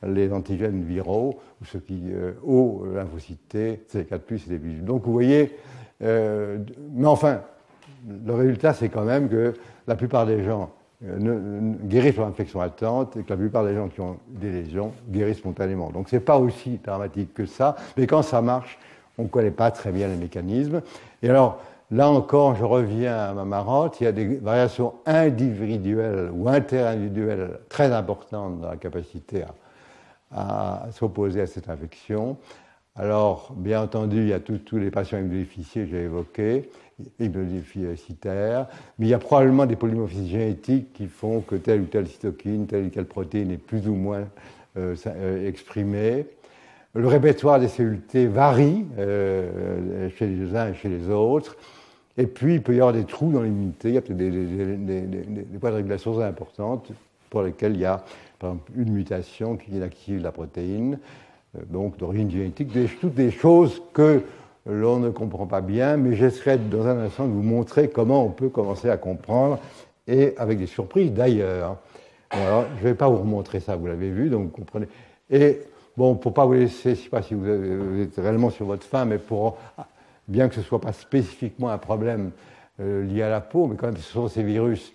[SPEAKER 1] les antigènes viraux, ou ceux qui aux lymphocytes T, CD4+, et des visibles. Donc vous voyez, mais enfin, le résultat c'est quand même que la plupart des gens guérissent par infection latente et que la plupart des gens qui ont des lésions guérissent spontanément. Donc c'est pas aussi dramatique que ça, mais quand ça marche, on ne connaît pas très bien les mécanismes. Et alors, là encore, je reviens à ma marotte, il y a des variations individuelles ou interindividuelles très importantes dans la capacité à s'opposer à cette infection. Alors, bien entendu, il y a tous les patients immunodéficiés que j'ai évoqués, immunodéficitaires, mais il y a probablement des polymorphismes génétiques qui font que telle ou telle cytokine, telle ou telle protéine est plus ou moins exprimée. Le répertoire des cellules T varie chez les uns et chez les autres. Et puis, il peut y avoir des trous dans l'immunité. Il y a peut-être des points de régulation importantes pour lesquels il y a, par exemple, une mutation qui inactive la protéine, donc d'origine génétique. Toutes des choses que l'on ne comprend pas bien, mais j'essaierai dans un instant de vous montrer comment on peut commencer à comprendre, et avec des surprises d'ailleurs. Bon, alors, je ne vais pas vous remontrer ça, vous l'avez vu, donc vous comprenez. Et bon, pour ne pas vous laisser, je ne sais pas si vous êtes réellement sur votre faim, mais bien que ce ne soit pas spécifiquement un problème lié à la peau, mais quand même ce sont ces virus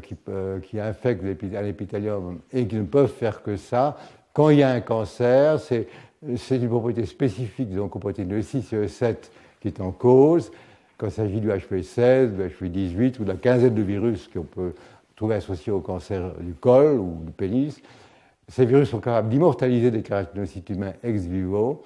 [SPEAKER 1] qui infectent l'épithélium et qui ne peuvent faire que ça. Quand il y a un cancer, c'est une propriété spécifique, donc aux protéines E6 et E7 qui est en cause. Quand il s'agit du HPV-16, du HPV-18 ou de la quinzaine de virus qu'on peut trouver associés au cancer du col ou du pénis, ces virus sont capables d'immortaliser des kératinocytes humains ex vivo.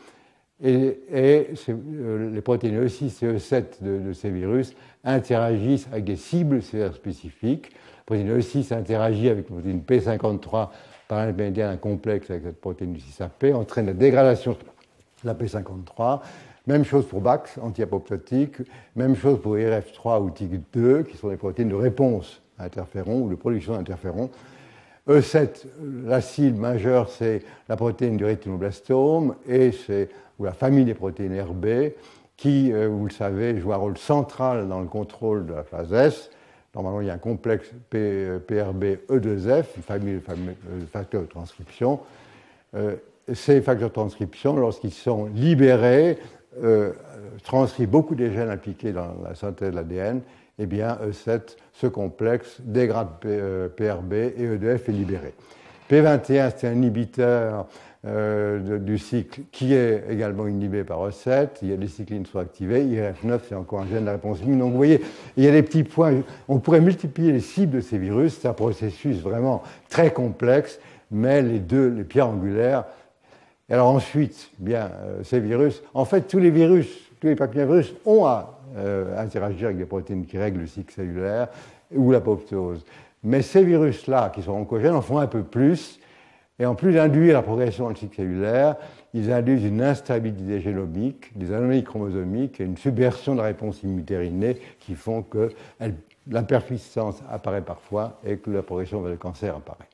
[SPEAKER 1] Et les protéines E6 et E7 de ces virus interagissent avec des cibles cellulaires spécifiques. La protéine E6 interagit avec la protéine P53 par l'intermédiaire d'un complexe avec cette protéine du 6AP, entraîne la dégradation de la P53. Même chose pour BAX, anti-apoptotique. Même chose pour IRF3 ou TIG2, qui sont des protéines de réponse à interférons ou de production d'interférons. E7, la cible majeure, c'est la protéine du rétinoblastome et c'est la famille des protéines RB qui, vous le savez, joue un rôle central dans le contrôle de la phase S. Normalement, il y a un complexe PRB-E2F, une famille de facteurs de transcription. Ces facteurs de transcription, lorsqu'ils sont libérés, transcrivent beaucoup des gènes impliqués dans la synthèse de l'ADN. Eh bien, E7, ce complexe dégrade PRB et E2F est libéré. P21, c'est un inhibiteur du cycle qui est également inhibé par E7. Il y a des cyclines qui sont activées. IRF9, c'est encore un gène de réponse immune. Donc, vous voyez, il y a des petits points. On pourrait multiplier les cibles de ces virus. C'est un processus vraiment très complexe, mais les pierres angulaires. Et alors ensuite, bien, ces virus, en fait, tous les papillomavirus ont à interagir avec des protéines qui règlent le cycle cellulaire ou l'apoptose. Mais ces virus-là, qui sont oncogènes, en font un peu plus. Et en plus d'induire la progression dans le cycle cellulaire, ils induisent une instabilité génomique, des anomalies chromosomiques et une subversion de la réponse immunitaire innée qui font que la persistance apparaît parfois et que la progression vers le cancer apparaît.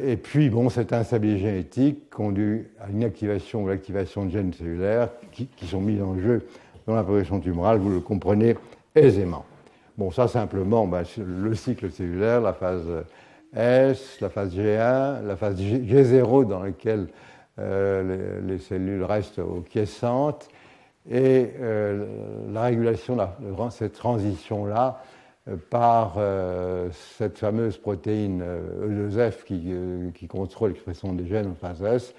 [SPEAKER 1] Et puis, bon, cette instabilité génétique conduit à une activation ou l'activation de gènes cellulaires qui sont mis en jeu dans la progression tumorale, vous le comprenez aisément. Bon, ça simplement, le cycle cellulaire, la phase S, la phase G1, la phase G0 dans laquelle les cellules restent quiescentes, et la régulation de cette transition-là par cette fameuse protéine E2F qui contrôle l'expression des gènes en phase S.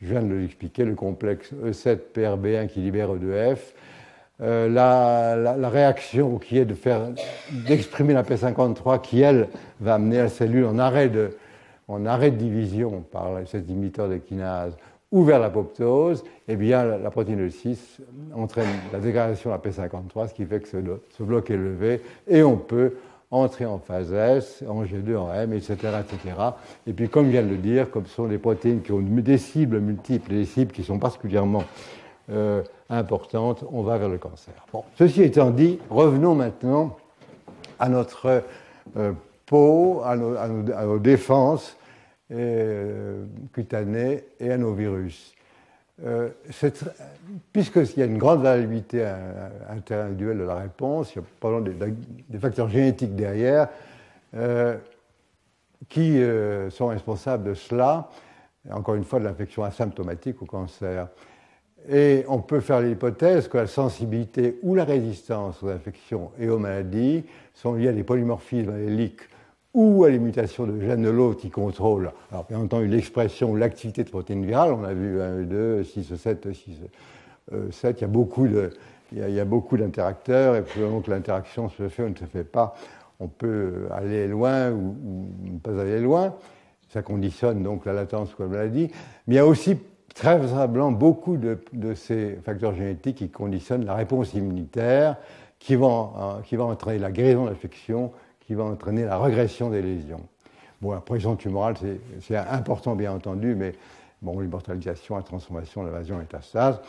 [SPEAKER 1] Je viens de l'expliquer, le complexe E7-PRB1 qui libère E2F. La réaction qui est d'exprimer la P53 qui, elle, va amener la cellule en arrêt de division par cet inhibiteur de kinase ou vers l'apoptose, eh bien, la protéine E6 entraîne la dégradation de la P53, ce qui fait que ce bloc est levé et on peut entrer en phase S, en G2, en M, etc., etc. Et puis, comme je viens de le dire, comme ce sont des protéines qui ont des cibles multiples, des cibles qui sont particulièrement importantes, on va vers le cancer. Bon, ceci étant dit, revenons maintenant à notre peau, à nos défenses cutanées et à nos virus. Puisqu'il y a une grande variabilité interindividuelle de la réponse, il y a probablement des facteurs génétiques derrière qui sont responsables de cela, encore une fois de l'infection asymptomatique au cancer. Et on peut faire l'hypothèse que la sensibilité ou la résistance aux infections et aux maladies sont liées à des polymorphismes alléliques ou à les mutations de gènes de l'autre qui contrôlent, alors bien entendu, l'expression ou l'activité de protéines virales. On a vu 1, 2, 6, 7, 6, 7. Il y a beaucoup d'interacteurs, et selon que l'interaction se fait ou ne se fait pas, on peut aller loin ou ne pas aller loin. Ça conditionne donc la latence ou la maladie. Mais il y a aussi très vraisemblablement beaucoup de ces facteurs génétiques qui conditionnent la réponse immunitaire, qui vont entraîner la guérison de l'infection, qui va entraîner la régression des lésions. Bon, la progression tumorale, c'est important, bien entendu, mais bon, l'immortalisation, la transformation, l'invasion, métastase.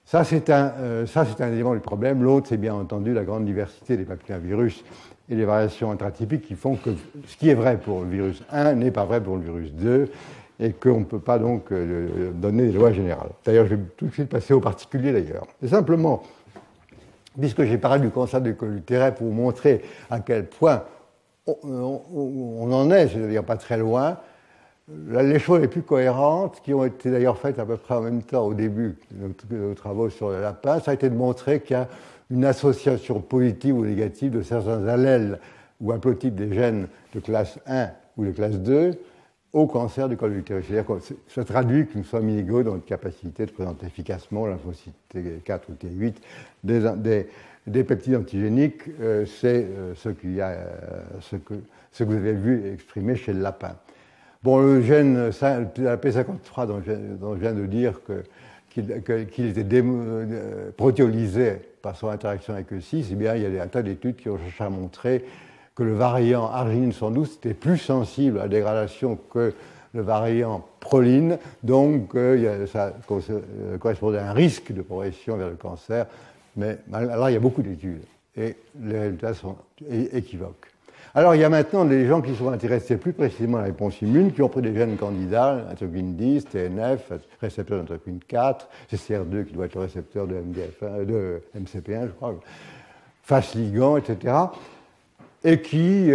[SPEAKER 1] Ça, c'est un élément du problème. L'autre, c'est bien entendu la grande diversité des papillomavirus et les variations intratypiques qui font que ce qui est vrai pour le virus 1 n'est pas vrai pour le virus 2 et qu'on ne peut pas donc donner des lois générales. D'ailleurs, je vais tout de suite passer au particulier d'ailleurs. Et simplement, puisque j'ai parlé du cancer du col utérin pour vous montrer à quel point on en est, c'est-à-dire pas très loin, les choses les plus cohérentes, qui ont été d'ailleurs faites à peu près en même temps au début de nos travaux sur le lapin, ça a été de montrer qu'il y a une association positive ou négative de certains allèles ou haplotypes des gènes de classe 1 ou de classe 2 au cancer du col de l'utérus. C'est-à-dire que ça traduit que nous sommes inégaux dans notre capacité de présenter efficacement lymphocyte T4 ou T8 des peptides antigéniques. C'est ce que vous avez vu exprimer chez le lapin. Bon, le gène, la P53 dont je viens de dire qu'il était protéolysé par son interaction avec E6, eh bien, il y a un tas d'études qui ont cherché à montrer que le variant arginine 112 était plus sensible à la dégradation que le variant proline, donc ça correspondait à un risque de progression vers le cancer. Mais là, il y a beaucoup d'études et les résultats sont équivoques. Alors, il y a maintenant des gens qui sont intéressés plus précisément à la réponse immune, qui ont pris des gènes candidats, interleukine 10, TNF, récepteur d'interleukine 4, CCR2 qui doit être le récepteur de MCP1, je crois, FAS ligand, etc., et qui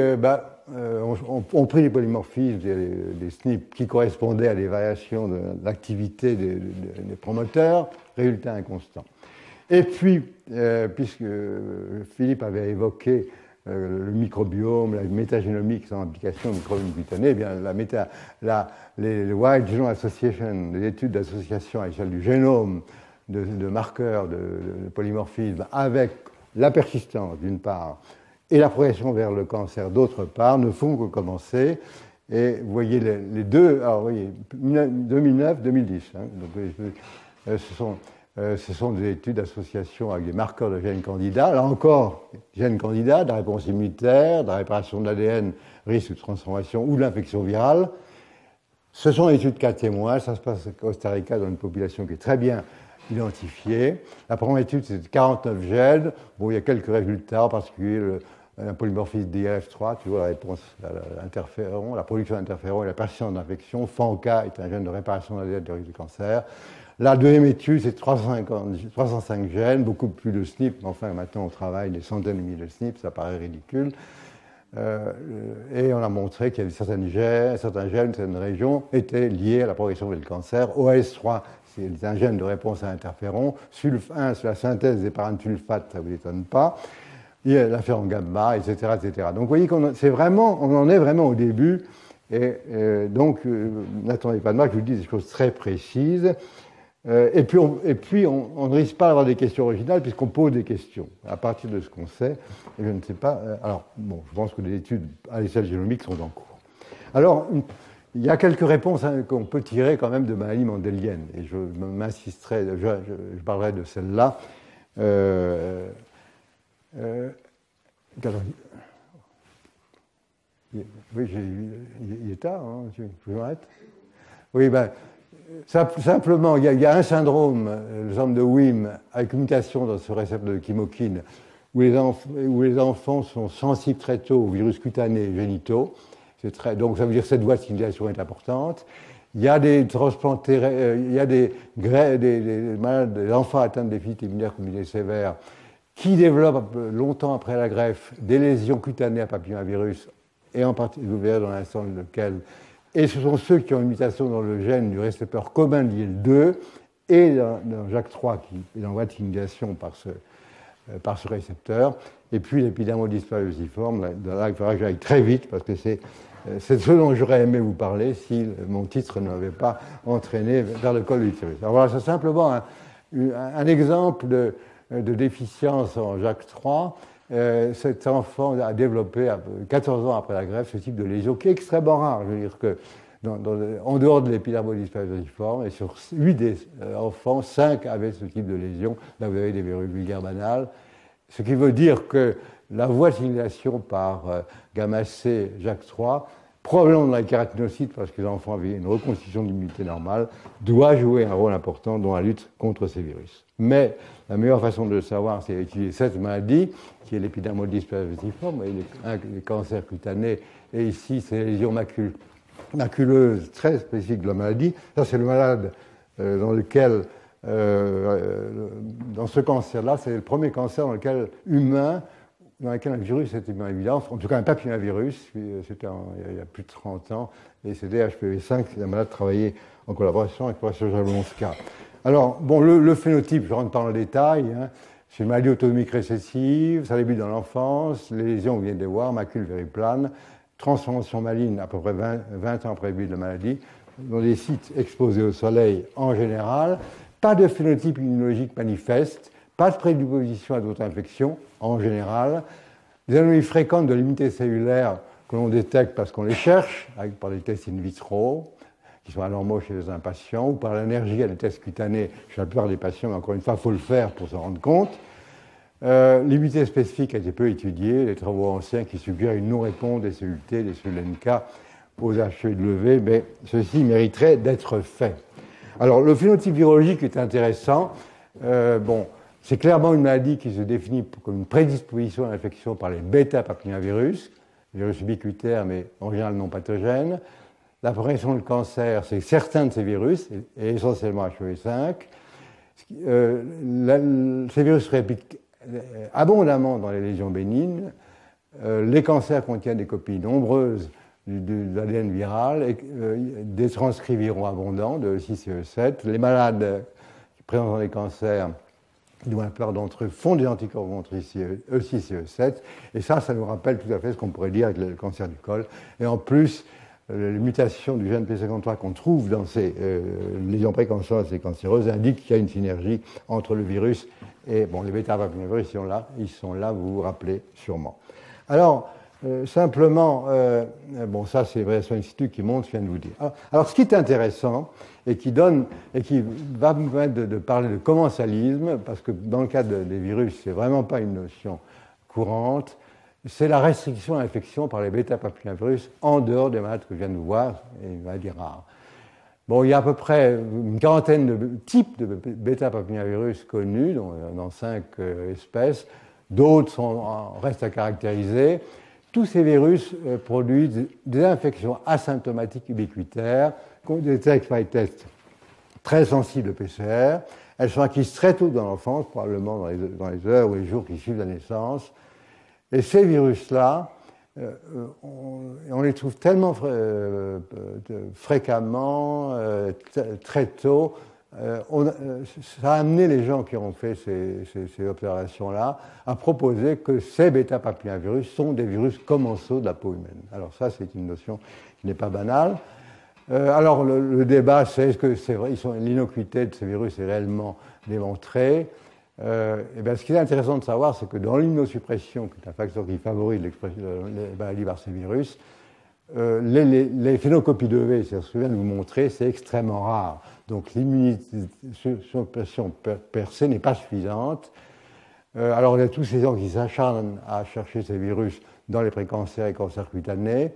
[SPEAKER 1] ont pris des polymorphismes, des SNP qui correspondaient à des variations de l'activité des promoteurs, résultat inconstant. Et puis, puisque Philippe avait évoqué le microbiome, la métagénomique sans application au microbiome cutané, eh bien, les Wide Genome Association, les études d'association à l'échelle du génome de marqueurs de polymorphisme avec la persistance d'une part et la progression vers le cancer d'autre part ne font que commencer. Et vous voyez les deux, alors vous voyez, 2009-2010, hein, donc ce sont des études d'association avec des marqueurs de gènes candidats. Là encore, gènes candidats, de la réponse immunitaire, de la réparation de l'ADN, risque de transformation ou de l'infection virale. Ce sont des études cas témoins. Ça se passe au Costa Rica dans une population qui est très bien identifiée. La première étude, c'était 49 gènes. Bon, il y a quelques résultats, en particulier un polymorphisme DLF3, toujours la réponse à l'interféron, la production d'interféron et la persistance d'infection. FANCA est un gène de réparation de l'ADN de risque de cancer. La deuxième étude, c'est 305 gènes, beaucoup plus de SNP, mais enfin maintenant on travaille des centaines de milliers de SNP, ça paraît ridicule. Et on a montré qu'il y avait certains gènes, certaines régions étaient liées à la progression vers le cancer. OAS3, c'est un gène de réponse à l'interféron. SULF1, c'est la synthèse des paransulfates, ça ne vous étonne pas. Il y a l'interféron gamma, etc., etc. Donc vous voyez qu'on en est vraiment au début. Et donc, n'attendez pas de moi que je vous dise des choses très précises. Et puis, on ne risque pas d'avoir des questions originales puisqu'on pose des questions à partir de ce qu'on sait. Et je ne sais pas. Alors, bon, je pense que des études à l'échelle génomique sont en cours. Alors, il y a quelques réponses qu'on peut tirer quand même de maladies mendéliennes. Et je m'insisterai, je parlerai de celle-là. Oui, il est tard, hein, je m'arrête. Oui, ben. Simplement, il y a un syndrome, le syndrome de WIM, avec une mutation dans ce récepteur de chymokine, où les enfants sont sensibles très tôt aux virus cutanés et génitaux. Donc ça veut dire que cette voie de signalisation est importante. Il y a des transplantés, il y a des malades, des enfants atteints de déficit immunitaire combiné sévère, qui développent longtemps après la greffe des lésions cutanées à papillomavirus, et en particulier, vous verrez dans l'instant lequel. Et ce sont ceux qui ont une mutation dans le gène du récepteur commun de l'IL2 et dans JAK3 qui est en voie de signalisation par ce récepteur. Et puis l'épidermodis sphaeriforme, là, il faudra que j'aille très vite parce que c'est ce dont j'aurais aimé vous parler si mon titre ne m'avait pas entraîné vers le col de l'utérus. Alors voilà, c'est simplement un exemple de déficience en JAK3. Cet enfant a développé, 14 ans après la greffe, ce type de lésion qui est extrêmement rare. Je veux dire que en dehors de l'épidermodysplasie versiforme, et sur 8 des enfants, 5 avaient ce type de lésion. Là, vous avez des verrues vulgaires banales. Ce qui veut dire que la voie de signalisation par gamma-C, JAK3, probablement dans les kératinocytes, parce que les enfants avaient une reconstitution d'immunité normale, doit jouer un rôle important dans la lutte contre ces virus. Mais la meilleure façon de le savoir, c'est d'étudier cette maladie, qui est l'épidermodysplasie versiforme, les cancers cutanés, et ici, c'est les lésions maculeuses très spécifiques de la maladie. Ça, c'est le malade dans lequel, dans ce cancer-là, c'est le premier cancer dans lequel un virus était bien évident, en tout cas un papillomavirus, c'était il y a plus de 30 ans, et c'était HPV5, c'est un malade travaillé en collaboration avec le professeur Jablonska. Alors, bon, le phénotype, je ne rentre pas dans le détail, hein, c'est une maladie autonomique récessive, ça débute dans l'enfance, les lésions, vous venez de les voir, macule vériplane, transformation maligne à peu près 20 ans après le début de la maladie, dans des sites exposés au soleil en général, pas de phénotype immunologique manifeste, pas de prédisposition à d'autres infections en général, des anomalies fréquentes de l'immunité cellulaire que l'on détecte parce qu'on les cherche, par des tests in vitro, qui sont anormaux chez les impatients, ou par l'allergie à des tests cutanés chez la plupart des patients, mais encore une fois, il faut le faire pour s'en rendre compte. L'immunité spécifique a été peu étudiée, les travaux anciens qui suggèrent une non-réponse des cellules T, des cellules NK aux HEW, mais ceci mériterait d'être fait. Alors, le phénotype virologique est intéressant. C'est clairement une maladie qui se définit comme une prédisposition à l'infection par les bêta-papillomavirus, virus ubiquitaires, mais en général non pathogènes. La progression du cancer, c'est certains de ces virus, et essentiellement HPV5. Ces virus se répliquent abondamment dans les lésions bénignes. Les cancers contiennent des copies nombreuses de l'ADN viral, et des transcrits viraux abondants de E6 et E7. Les malades qui présentent des cancers, dont la plupart d'entre eux font des anticorps contre E6 et E7. Et ça nous rappelle tout à fait ce qu'on pourrait dire avec le cancer du col. Et en plus, les mutations du gène P53 qu'on trouve dans ces lésions précancéreuses et cancéreuses indiquent qu'il y a une synergie entre le virus et les bêta-papillomavirus, ils sont là, vous vous rappelez sûrement. Alors, simplement, ça c'est Variation in situ qui montre, je viens de vous dire. Alors, ce qui est intéressant et qui va me permettre de parler de commensalisme, parce que dans le cas des virus, c'est vraiment pas une notion courante, c'est la restriction à l'infection par les bêta-papillomavirus en dehors des malades que je viens de vous voir, et une maladie rare. Bon, il y a à peu près une quarantaine de types de bêta-papillomavirus connus, dans 5 espèces. D'autres restent à caractériser. Tous ces virus produisent des infections asymptomatiques ubiquitaires qu'on détecte par des tests très sensibles de PCR. Elles sont acquises très tôt dans l'enfance, probablement dans les heures ou les jours qui suivent la naissance. Et ces virus-là, on les trouve tellement fréquemment, très tôt. Ça a amené les gens qui ont fait ces observations-là à proposer que ces bêta-papillomavirus sont des virus commensaux de la peau humaine. Alors ça, c'est une notion qui n'est pas banale. Alors le débat, c'est est-ce que c'est vrai, l'innocuité de ces virus est réellement démontrée. Ce qui est intéressant de savoir, c'est que dans l'immunosuppression, qui est un facteur qui favorise l'expression des maladies par ces virus, les phénocopies de V, c'est ce que je viens de vous montrer, c'est extrêmement rare. Donc l'immunosuppression per se n'est pas suffisante. Alors il y a tous ces gens qui s'acharnent à chercher ces virus dans les précancers et cancers cutanés.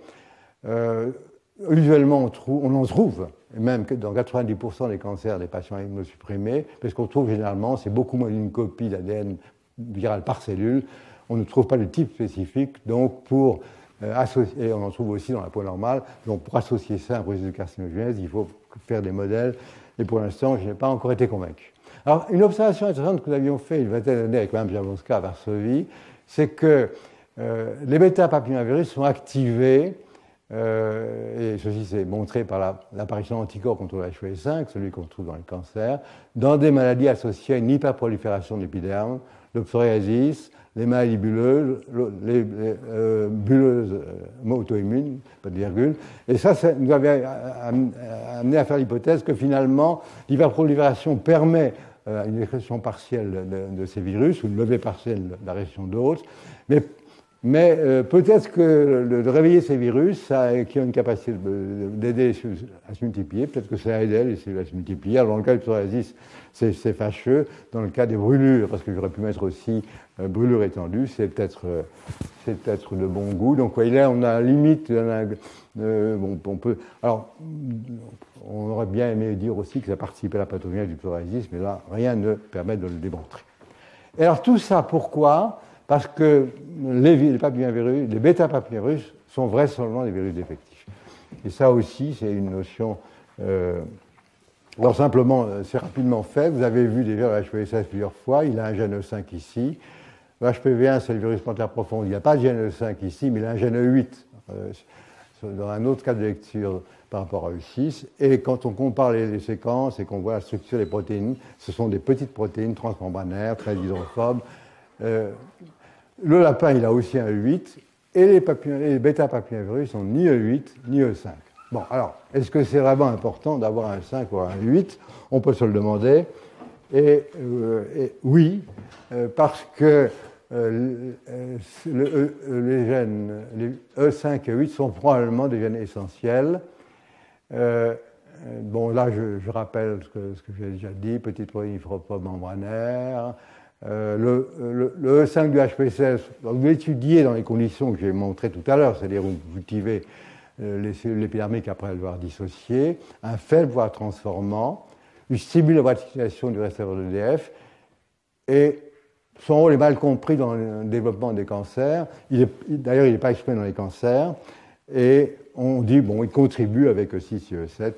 [SPEAKER 1] Usuellement, on en trouve, même que dans 90% des cancers des patients immunosupprimés, parce qu'on trouve généralement, c'est beaucoup moins d'une copie d'ADN viral par cellule, on ne trouve pas de type spécifique, donc et on en trouve aussi dans la peau normale, donc pour associer ça à un processus de carcinogénèse, il faut faire des modèles, et pour l'instant, je n'ai pas encore été convaincu. Alors, une observation intéressante que nous avions faite une vingtaine d'années avec Mme Jablonska à Varsovie, c'est que les bêta-papillomavirus sont activés, et ceci c'est montré par l'apparition d'anticorps contre le HPV5, celui qu'on trouve dans les cancers, dans des maladies associées à une hyperprolifération de l'épiderme, le psoriasis, les maladies bulleuses, les bulleuses auto-immunes, pas de virgule. Et ça nous avait amené à faire l'hypothèse que finalement, l'hyperprolifération permet une expression partielle de ces virus, ou une levée partielle de la réaction d'autres, mais Mais peut-être que de réveiller ces virus, qui ont une capacité d'aider à se multiplier, peut-être que ça a aidé les cellules à se multiplier. Alors dans le cas du psoriasis, c'est fâcheux. Dans le cas des brûlures, parce que j'aurais pu mettre aussi brûlure étendue, c'est peut-être de bon goût. Donc là, on a limite. On peut. Alors, on aurait bien aimé dire aussi que ça participait à la pathogénèse du psoriasis, mais là, rien ne permet de le démontrer. Et alors tout ça, pourquoi ? Parce que les papillomavirus, les bêta-papillomavirus sont vraisemblablement des virus défectifs. Et ça aussi, c'est une notion. Alors simplement, c'est rapidement fait. Vous avez vu déjà le HPV-16 plusieurs fois. Il a un gène E5 ici. Le HPV-1, c'est le virus plantaire profond. Il n'y a pas de gène E5 ici, mais il a un gène E8 dans un autre cas de lecture par rapport à E6. Et quand on compare les séquences et qu'on voit la structure des protéines, ce sont des petites protéines transmembranaires, très hydrophobes. Le lapin, il a aussi un E8, et les bêta-papillomavirus sont ni E8 ni E5. Bon, alors, est-ce que c'est vraiment important d'avoir un 5 ou un 8 ? On peut se le demander. Et oui, parce que les gènes les E5 et E8 sont probablement des gènes essentiels. Bon, là, je rappelle ce que j'ai déjà dit, petite protéine hydrophobe membranaire. Le E5 du HPV-16, vous l'étudiez dans les conditions que j'ai montrées tout à l'heure, c'est-à-dire où vous cultivez les cellules épidermiques après avoir dissocié, un faible voire transformant, il stimule la volatilisation du récepteur d'EDF, et son rôle est mal compris dans le développement des cancers. D'ailleurs, il n'est pas exprimé dans les cancers, et on dit, bon, il contribue avec E6 et E7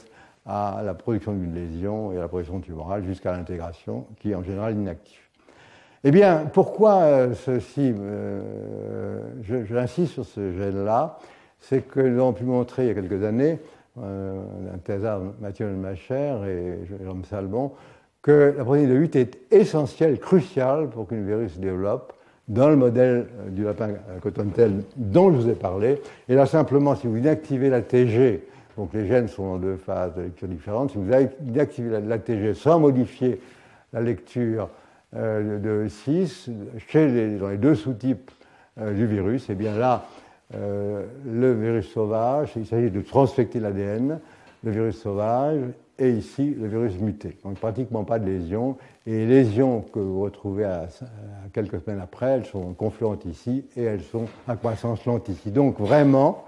[SPEAKER 1] à la production d'une lésion et à la production tumorale jusqu'à l'intégration, qui est en général inactive. Eh bien, pourquoi ceci j'insiste sur ce gène-là, c'est que nous avons pu montrer il y a quelques années, un thésard Mathieu Macher et Jérôme Salmon, que la protéine de 8 est essentielle, cruciale pour qu'une virus se développe dans le modèle du lapin cottontail dont je vous ai parlé. Et là, simplement, si vous inactivez la TG, donc les gènes sont dans deux phases de lecture différentes, si vous inactivez la TG sans modifier la lecture de 6, dans les deux sous-types du virus, et bien là, le virus sauvage, il s'agit de transfecter l'ADN, le virus sauvage, et ici, le virus muté. Donc pratiquement pas de lésions. Et les lésions que vous retrouvez à quelques semaines après, elles sont confluentes ici, et elles sont à croissance lente ici. Donc vraiment,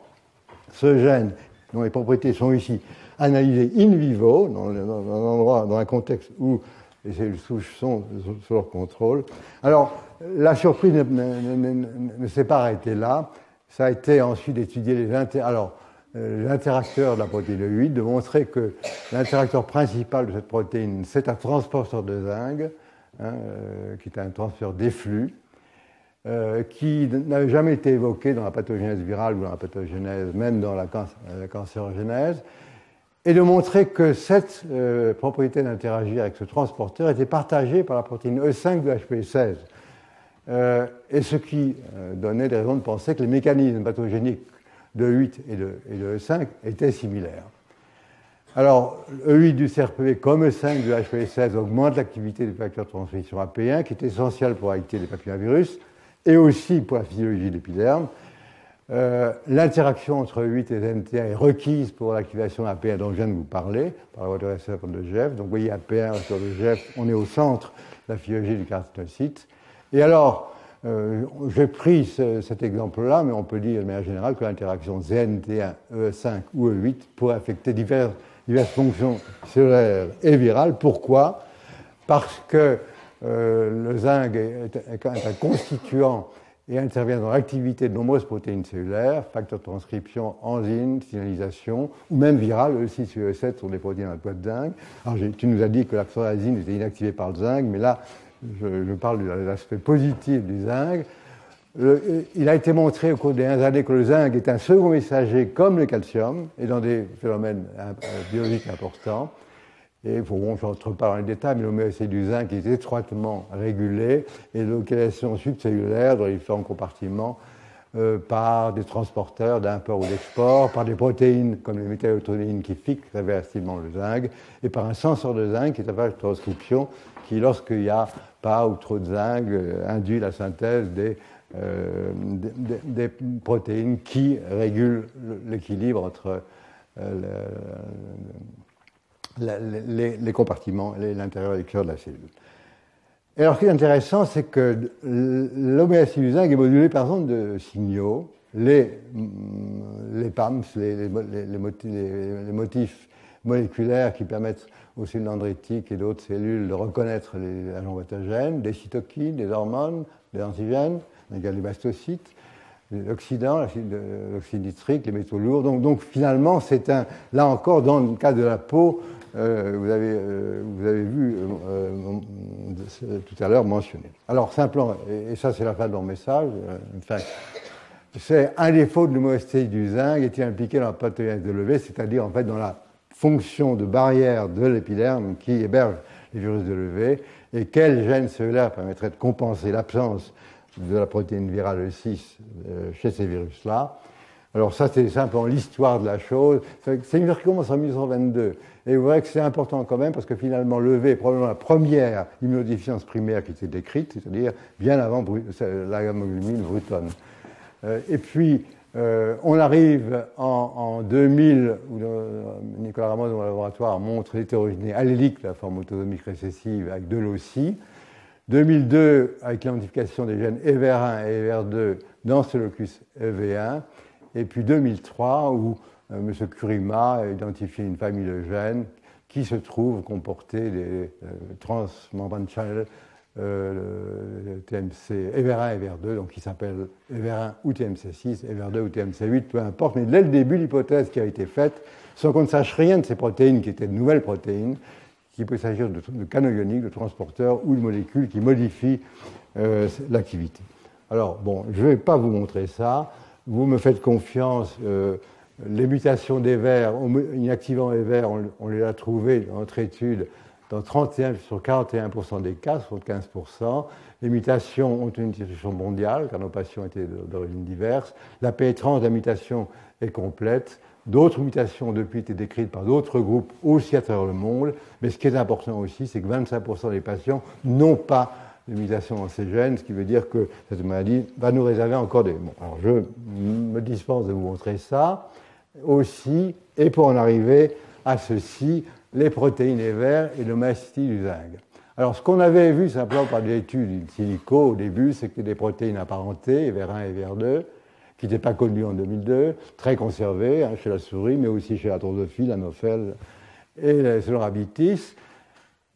[SPEAKER 1] ce gène, dont les propriétés sont ici analysées in vivo, dans un contexte où les cellules souches sont sous leur contrôle. Alors, la surprise ne s'est pas arrêtée là. Ça a été ensuite d'étudier l'interacteur de la protéine 8, de montrer que l'interacteur principal de cette protéine, c'est un transporteur de zinc, qui est un transporteur d'efflux, qui n'avait jamais été évoqué dans la pathogénèse virale ou dans la pathogénèse, même dans la cancérogénèse, et de montrer que cette propriété d'interagir avec ce transporteur était partagée par la protéine E5 du HPV-16. Et ce qui donnait des raisons de penser que les mécanismes pathogéniques de E8 et de E5 étaient similaires. Alors, E8 du CRPV comme E5 du HPV-16 augmente l'activité du facteur de transmission AP1, qui est essentiel pour l'activité des papillomavirus et aussi pour la physiologie de l'épiderme. L'interaction entre E8 et NT1 est requise pour l'activation AP1 dont je viens de vous parler, par la voie de récepteur de GF. Donc, vous voyez, AP1, récepteur de GF, on est au centre de la physiologie du carcinocyte. Et alors, j'ai pris cet exemple-là, mais on peut dire de manière générale que l'interaction ZNT1, E5 ou E8 pourrait affecter diverses fonctions cellulaires et virales. Pourquoi ? Parce que le zinc est un constituant et intervient dans l'activité de nombreuses protéines cellulaires, facteurs de transcription, enzymes, signalisation, ou même virales, E6 et E7 sont des protéines à poids de zinc. Alors, tu nous as dit que la psorazine était inactivée par le zinc, mais là, je parle de l'aspect positif du zinc. Il a été montré au cours des dernières années que le zinc est un second messager comme le calcium, et dans des phénomènes biologiques importants. Et bon, je n'entre pas dans les détails, mais l'homéostasie du zinc est étroitement régulée et la localisation subcellulaire dans les différents compartiments par des transporteurs d'import ou d'export, par des protéines comme les métalloprotéines qui fixent réversiblement le zinc, et par un senseur de zinc qui est la transcription qui, lorsqu'il n'y a pas ou trop de zinc, induit la synthèse des des protéines qui régulent l'équilibre entre les compartiments, l'intérieur et l'extérieur de la cellule. Et alors, ce qui est intéressant, c'est que l'homéostasie du zinc est modulée par exemple de signaux, les PAMS, les motifs moléculaires qui permettent aux cellules dendritiques et d'autres cellules de reconnaître les agents pathogènes, des cytokines, des hormones, des antigènes, les mastocytes, l'oxydant, l'oxyde nitrique, les métaux lourds. Donc finalement, c'est là encore, dans le cas de la peau, vous avez vu tout à l'heure mentionné. Alors simplement, et ça c'est la fin de mon message, c'est un défaut de l'homéostasie du zinc est impliqué dans la pathogénèse de l'EV, c'est-à-dire en fait dans la fonction de barrière de l'épiderme qui héberge les virus de l'EV, et quel gène cellulaire permettrait de compenser l'absence de la protéine virale E6 chez ces virus-là. Alors ça, c'est simplement l'histoire de la chose. C'est une qui commence en 1822. Et vous verrez que c'est important quand même, parce que finalement, l'EV est probablement la première immunodéficience primaire qui s'est décrite, c'est-à-dire bien avant la gamma-globine Bruton. Et puis, on arrive en 2000, où Nicolas Ramos, dans le laboratoire, montre l'hétérogénéité allélique de la forme autosomique récessive avec de l'OCI. 2002, avec l'identification des gènes EVR1 et EVR2 dans ce locus EV1. Et puis 2003, où M. Kurima a identifié une famille de gènes qui se trouvent comporter des transmembrane channel TMC EVR1 et EVR2, donc qui s'appellent EVR1 ou TMC6, EVR2 ou TMC8, peu importe. Mais dès le début, l'hypothèse qui a été faite, sans qu'on ne sache rien de ces protéines qui étaient de nouvelles protéines, qu'il peut s'agir de canaux ioniques, de transporteurs ou de molécules qui modifient l'activité. Alors, bon, je ne vais pas vous montrer ça. Vous me faites confiance. Les mutations des vers, inactivant les vers, on les a trouvées dans notre étude dans 31 sur 41% des cas, 75%. Les mutations ont une distribution mondiale, car nos patients étaient d'origine diverse. La pénétrance de la mutation est complète. D'autres mutations ont depuis été décrites par d'autres groupes aussi à travers le monde. Mais ce qui est important aussi, c'est que 25% des patients n'ont pas de mutation dans ces gènes, ce qui veut dire que cette maladie va nous réserver encore des... Bon, alors je me dispense de vous montrer ça aussi, et pour en arriver à ceci, les protéines EVER et l'homéostasie du zinc. Alors ce qu'on avait vu simplement par des études in silico au début, c'est que des protéines apparentées, EVER1 et EVER2, qui n'étaient pas connues en 2002, très conservées chez la souris, mais aussi chez la drosophile, l'anophèle et les Celorabitis,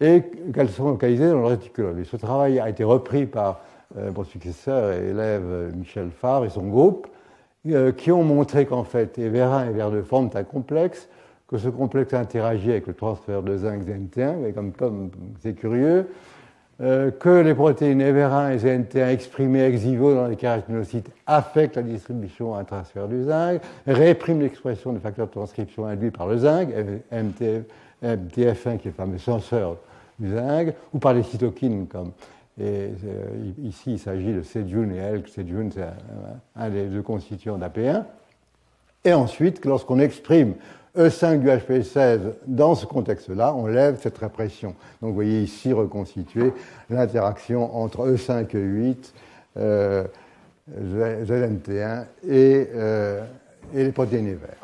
[SPEAKER 1] et qu'elles sont localisées dans le réticulum. Et ce travail a été repris par mon successeur et élève Michel Favre et son groupe, qui ont montré qu'en fait, EVER1 et EVER2 forment un complexe, que ce complexe interagit avec le transfert de zinc ZNT1, mais comme c'est curieux, que les protéines EVER1 et ZNT1 exprimées ex vivo dans les kératinocytes affectent la distribution intracellulaire du zinc, répriment l'expression des facteurs de transcription induits par le zinc, MTF1 qui est le fameux senseur du zinc, ou par les cytokines comme. Et ici, il s'agit de CJUN et ELK. CJUN, c'est un des deux constituants d'AP1. Et ensuite, lorsqu'on exprime E5 du HPV16 dans ce contexte-là, on lève cette répression. Donc vous voyez ici reconstituer l'interaction entre E5 et E8, ZNT1 et les protéines EVER.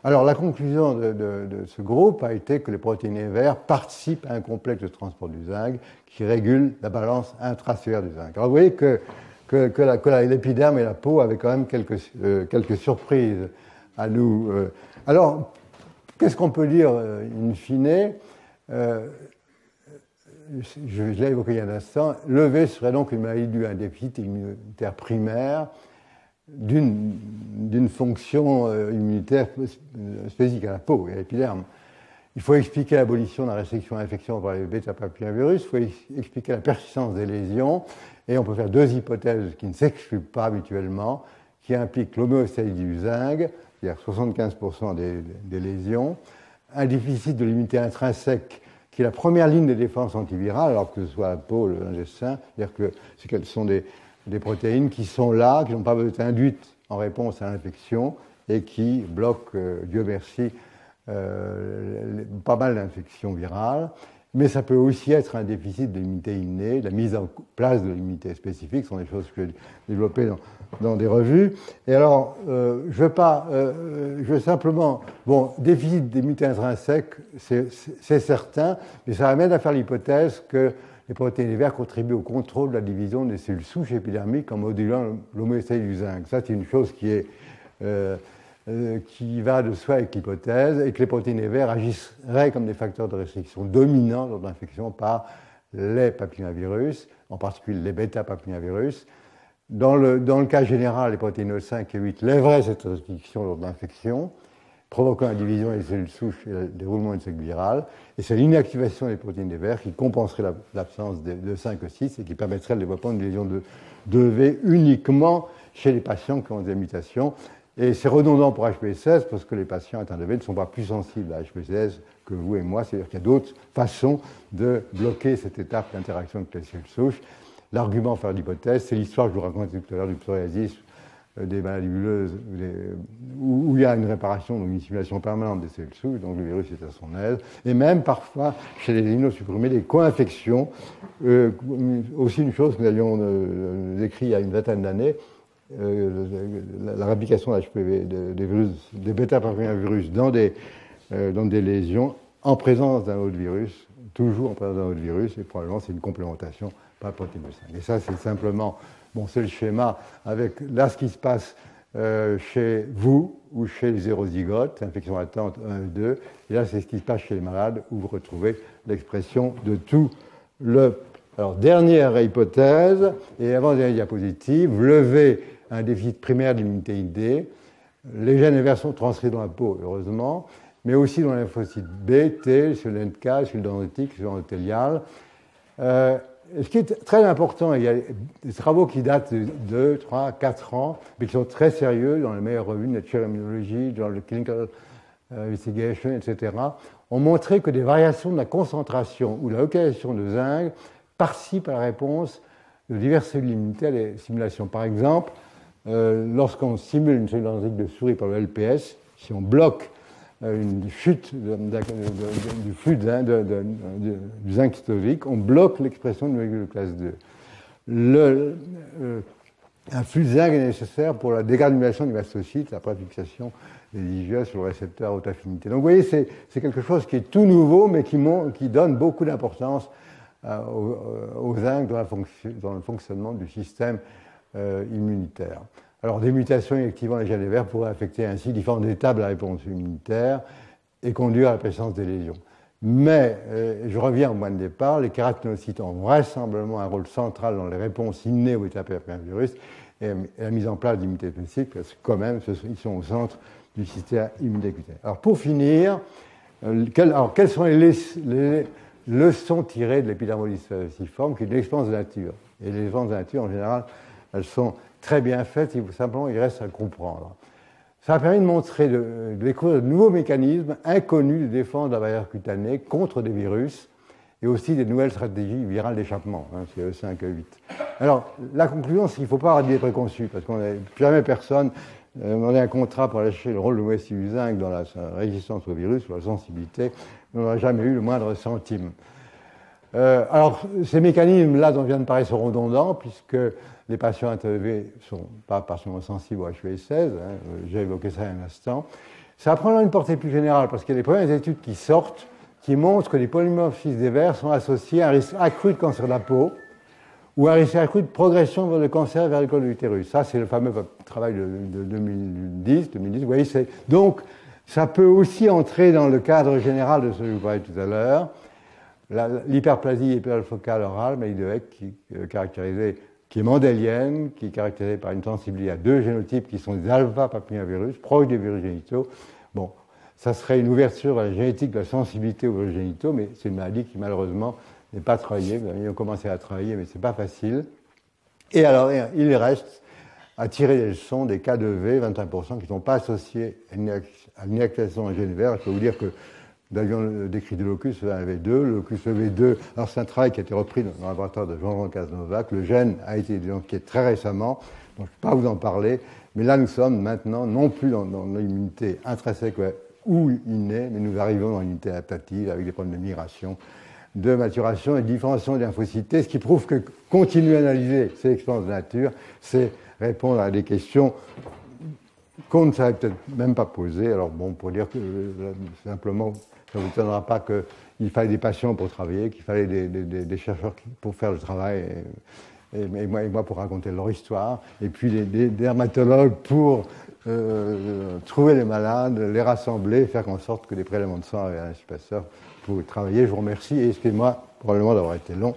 [SPEAKER 1] Alors la conclusion de ce groupe a été que les protéines EVER participent à un complexe de transport du zinc qui régule la balance intracellulaire du zinc. Alors vous voyez que l'épiderme et la peau avaient quand même quelques surprises à nous. Alors, qu'est-ce qu'on peut dire in fine? Je l'ai évoqué il y a un instant. L'EV serait donc une maladie due à un déficit immunitaire primaire d'une fonction immunitaire spécifique à la peau et à l'épiderme. Il faut expliquer l'abolition de la restriction à l'infection par les bêta-papillomavirus, il faut expliquer la persistance des lésions, et on peut faire deux hypothèses qui ne s'excluent pas mutuellement, qui impliquent l'homéostasie du zinc, c'est-à-dire 75% des lésions, un déficit de l'immunité intrinsèque, qui est la première ligne de défense antivirale, alors que ce soit la peau, l'intestin, c'est-à-dire que ce sont des protéines qui sont là, qui n'ont pas besoin d'être induites en réponse à l'infection, et qui bloquent, Dieu merci, pas mal d'infections virales. mais ça peut aussi être un déficit de l'immunité innée, la mise en place de l'immunité spécifique, ce sont des choses que j'ai développées dans des revues. Et alors, je veux simplement, bon, déficit d'immunité intrinsèque, c'est certain, mais ça amène à faire l'hypothèse que les protéines verts contribuent au contrôle de la division des cellules souches épidermiques en modulant l'homéostasie du zinc. Ça, c'est une chose qui va de soi avec l'hypothèse, et que les protéines verts agisseraient comme des facteurs de restriction dominants lors de l'infection par les papillomavirus, en particulier les bêta-papillomavirus. Dans le cas général, les protéines 5 et 8 lèveraient cette restriction lors de l'infection, provoquant la division des cellules souches et le déroulement d'une séquelle virale. Et c'est l'inactivation des protéines verts qui compenserait l'absence de 5 et 6 et qui permettrait le développement d'une lésion de V uniquement chez les patients qui ont des mutations. Et c'est redondant pour HPV-16 parce que les patients atteints de V ne sont pas plus sensibles à HPV-16 que vous et moi. C'est-à-dire qu'il y a d'autres façons de bloquer cette étape d'interaction avec les cellules souches. L'argument à faire l'hypothèse, c'est l'histoire que je vous racontais tout à l'heure du psoriasis, des maladies bulleuses, où il y a une réparation, donc une stimulation permanente des cellules souches, donc le virus est à son aise. Et même parfois, chez les immunosupprimés, des co-infections. Aussi une chose que nous avions décrit il y a une vingtaine d'années, la réplication d'HPV, des bêta-papillomavirus dans des lésions en présence d'un autre virus, toujours en présence d'un autre virus, et probablement c'est une complémentation par protéine 5. Et ça, c'est simplement, bon, c'est le schéma avec là ce qui se passe chez vous ou chez les hétérozygotes, infection latente 1 et 2, et là c'est ce qui se passe chez les malades où vous retrouvez l'expression de tout le. Alors, dernière hypothèse, et avant-dernière diapositive, lever un déficit primaire de l'immunité innée. Les gènes verts sont transcrits dans la peau, heureusement, mais aussi dans les lymphocytes B, T, sur le NK, sur le dendritique, sur l'endothélial. Ce qui est très important, il y a des travaux qui datent de 2, 3, 4 ans, mais qui sont très sérieux dans les meilleures revues, Nature Immunology, dans le Clinical Investigation, etc., ont montré que des variations de la concentration ou de la localisation de zinc participent à la réponse de diverses cellules immunitaires à des simulations. Par exemple, lorsqu'on simule une cellule dendritique de souris par le LPS, si on bloque une chute du flux du zinc cytosolique, on bloque l'expression de molécules de classe 2. Un flux de zinc est nécessaire pour la dégranulation du mastocyte après fixation des IgE sur le récepteur à haute affinité. Donc vous voyez, c'est quelque chose qui est tout nouveau, mais qui donne beaucoup d'importance au zinc dans le fonctionnement du système immunitaire. Alors, des mutations inactivant les gènes verts pourraient affecter ainsi différentes étapes de la réponse immunitaire et conduire à la présence des lésions. Mais, je reviens au point de départ, les kératinocytes ont vraisemblablement un rôle central dans les réponses innées au bêta-papillomavirus et la mise en place d'immunité spécifique, parce que quand même, ils sont au centre du système immunitaire. Alors, pour finir, quelles sont les leçons tirées de l'épidermolyse falciforme, qui est une expérience de nature? Et les expériences de nature, en général, elles sont très bien faites, simplement il reste à comprendre. Ça a permis de montrer, de découvrir de nouveaux mécanismes inconnus de défense de la barrière cutanée contre des virus et aussi des nouvelles stratégies virales d'échappement, c'est E5 et E8. Alors, la conclusion, c'est qu'il ne faut pas avoir d'idées préconçues, parce qu'on n'a jamais personne demandé un contrat pour lâcher le rôle de l'homéostasie du zinc dans la résistance au virus ou la sensibilité, mais on n'a jamais eu le moindre centime. Alors, ces mécanismes-là dont je viens de parler sont redondants, puisque les patients ATV ne sont pas particulièrement sensibles au HPV-16, j'ai évoqué ça il y a un instant. Ça va prendre une portée plus générale, parce qu'il y a des premières études qui sortent, qui montrent que les polymorphismes des vers sont associés à un risque accru de cancer de la peau, ou à un risque accru de progression vers le cancer vers le col de l'utérus. Ça, c'est le fameux travail de 2010. Vous voyez, donc, ça peut aussi entrer dans le cadre général de ce que je vous parlais tout à l'heure. L'hyperplasie épidurale orale, maladie de Heck, qui est mendélienne, qui est caractérisée par une sensibilité à deux génotypes qui sont des alpha-papillomavirus, proches des virus génitaux. Bon, ça serait une ouverture à la génétique de la sensibilité aux virus génitaux, mais c'est une maladie qui, malheureusement, n'est pas travaillée. Ils ont commencé à travailler, mais ce n'est pas facile. Et alors, il reste à tirer les leçons des cas de V, 25%, qui ne sont pas associés à une inactivation d'un gène vert. Je peux vous dire que nous avions décrit de locus EV2. Le locus EV2, alors c'est un travail qui a été repris dans le laboratoire de Jean-Jean Cazenova. Le gène a été identifié très récemment, donc je ne peux pas vous en parler. Mais là, nous sommes maintenant non plus dans l'immunité intrinsèque ou innée, mais nous arrivons dans l'immunité adaptative avec des problèmes de migration de maturation et de différenciation des lymphocytes, ce qui prouve que continuer à analyser ces expériences de nature, c'est répondre à des questions qu'on ne savait peut-être même pas poser. Alors bon, pour dire que simplement, ça ne vous étonnera pas qu'il fallait des patients pour travailler, qu'il fallait des chercheurs pour faire le travail, et moi pour raconter leur histoire, et puis des dermatologues pour trouver les malades, les rassembler, faire en sorte que des prélèvements de sang avaient un espaceur pour travailler. Je vous remercie et excusez-moi probablement d'avoir été long.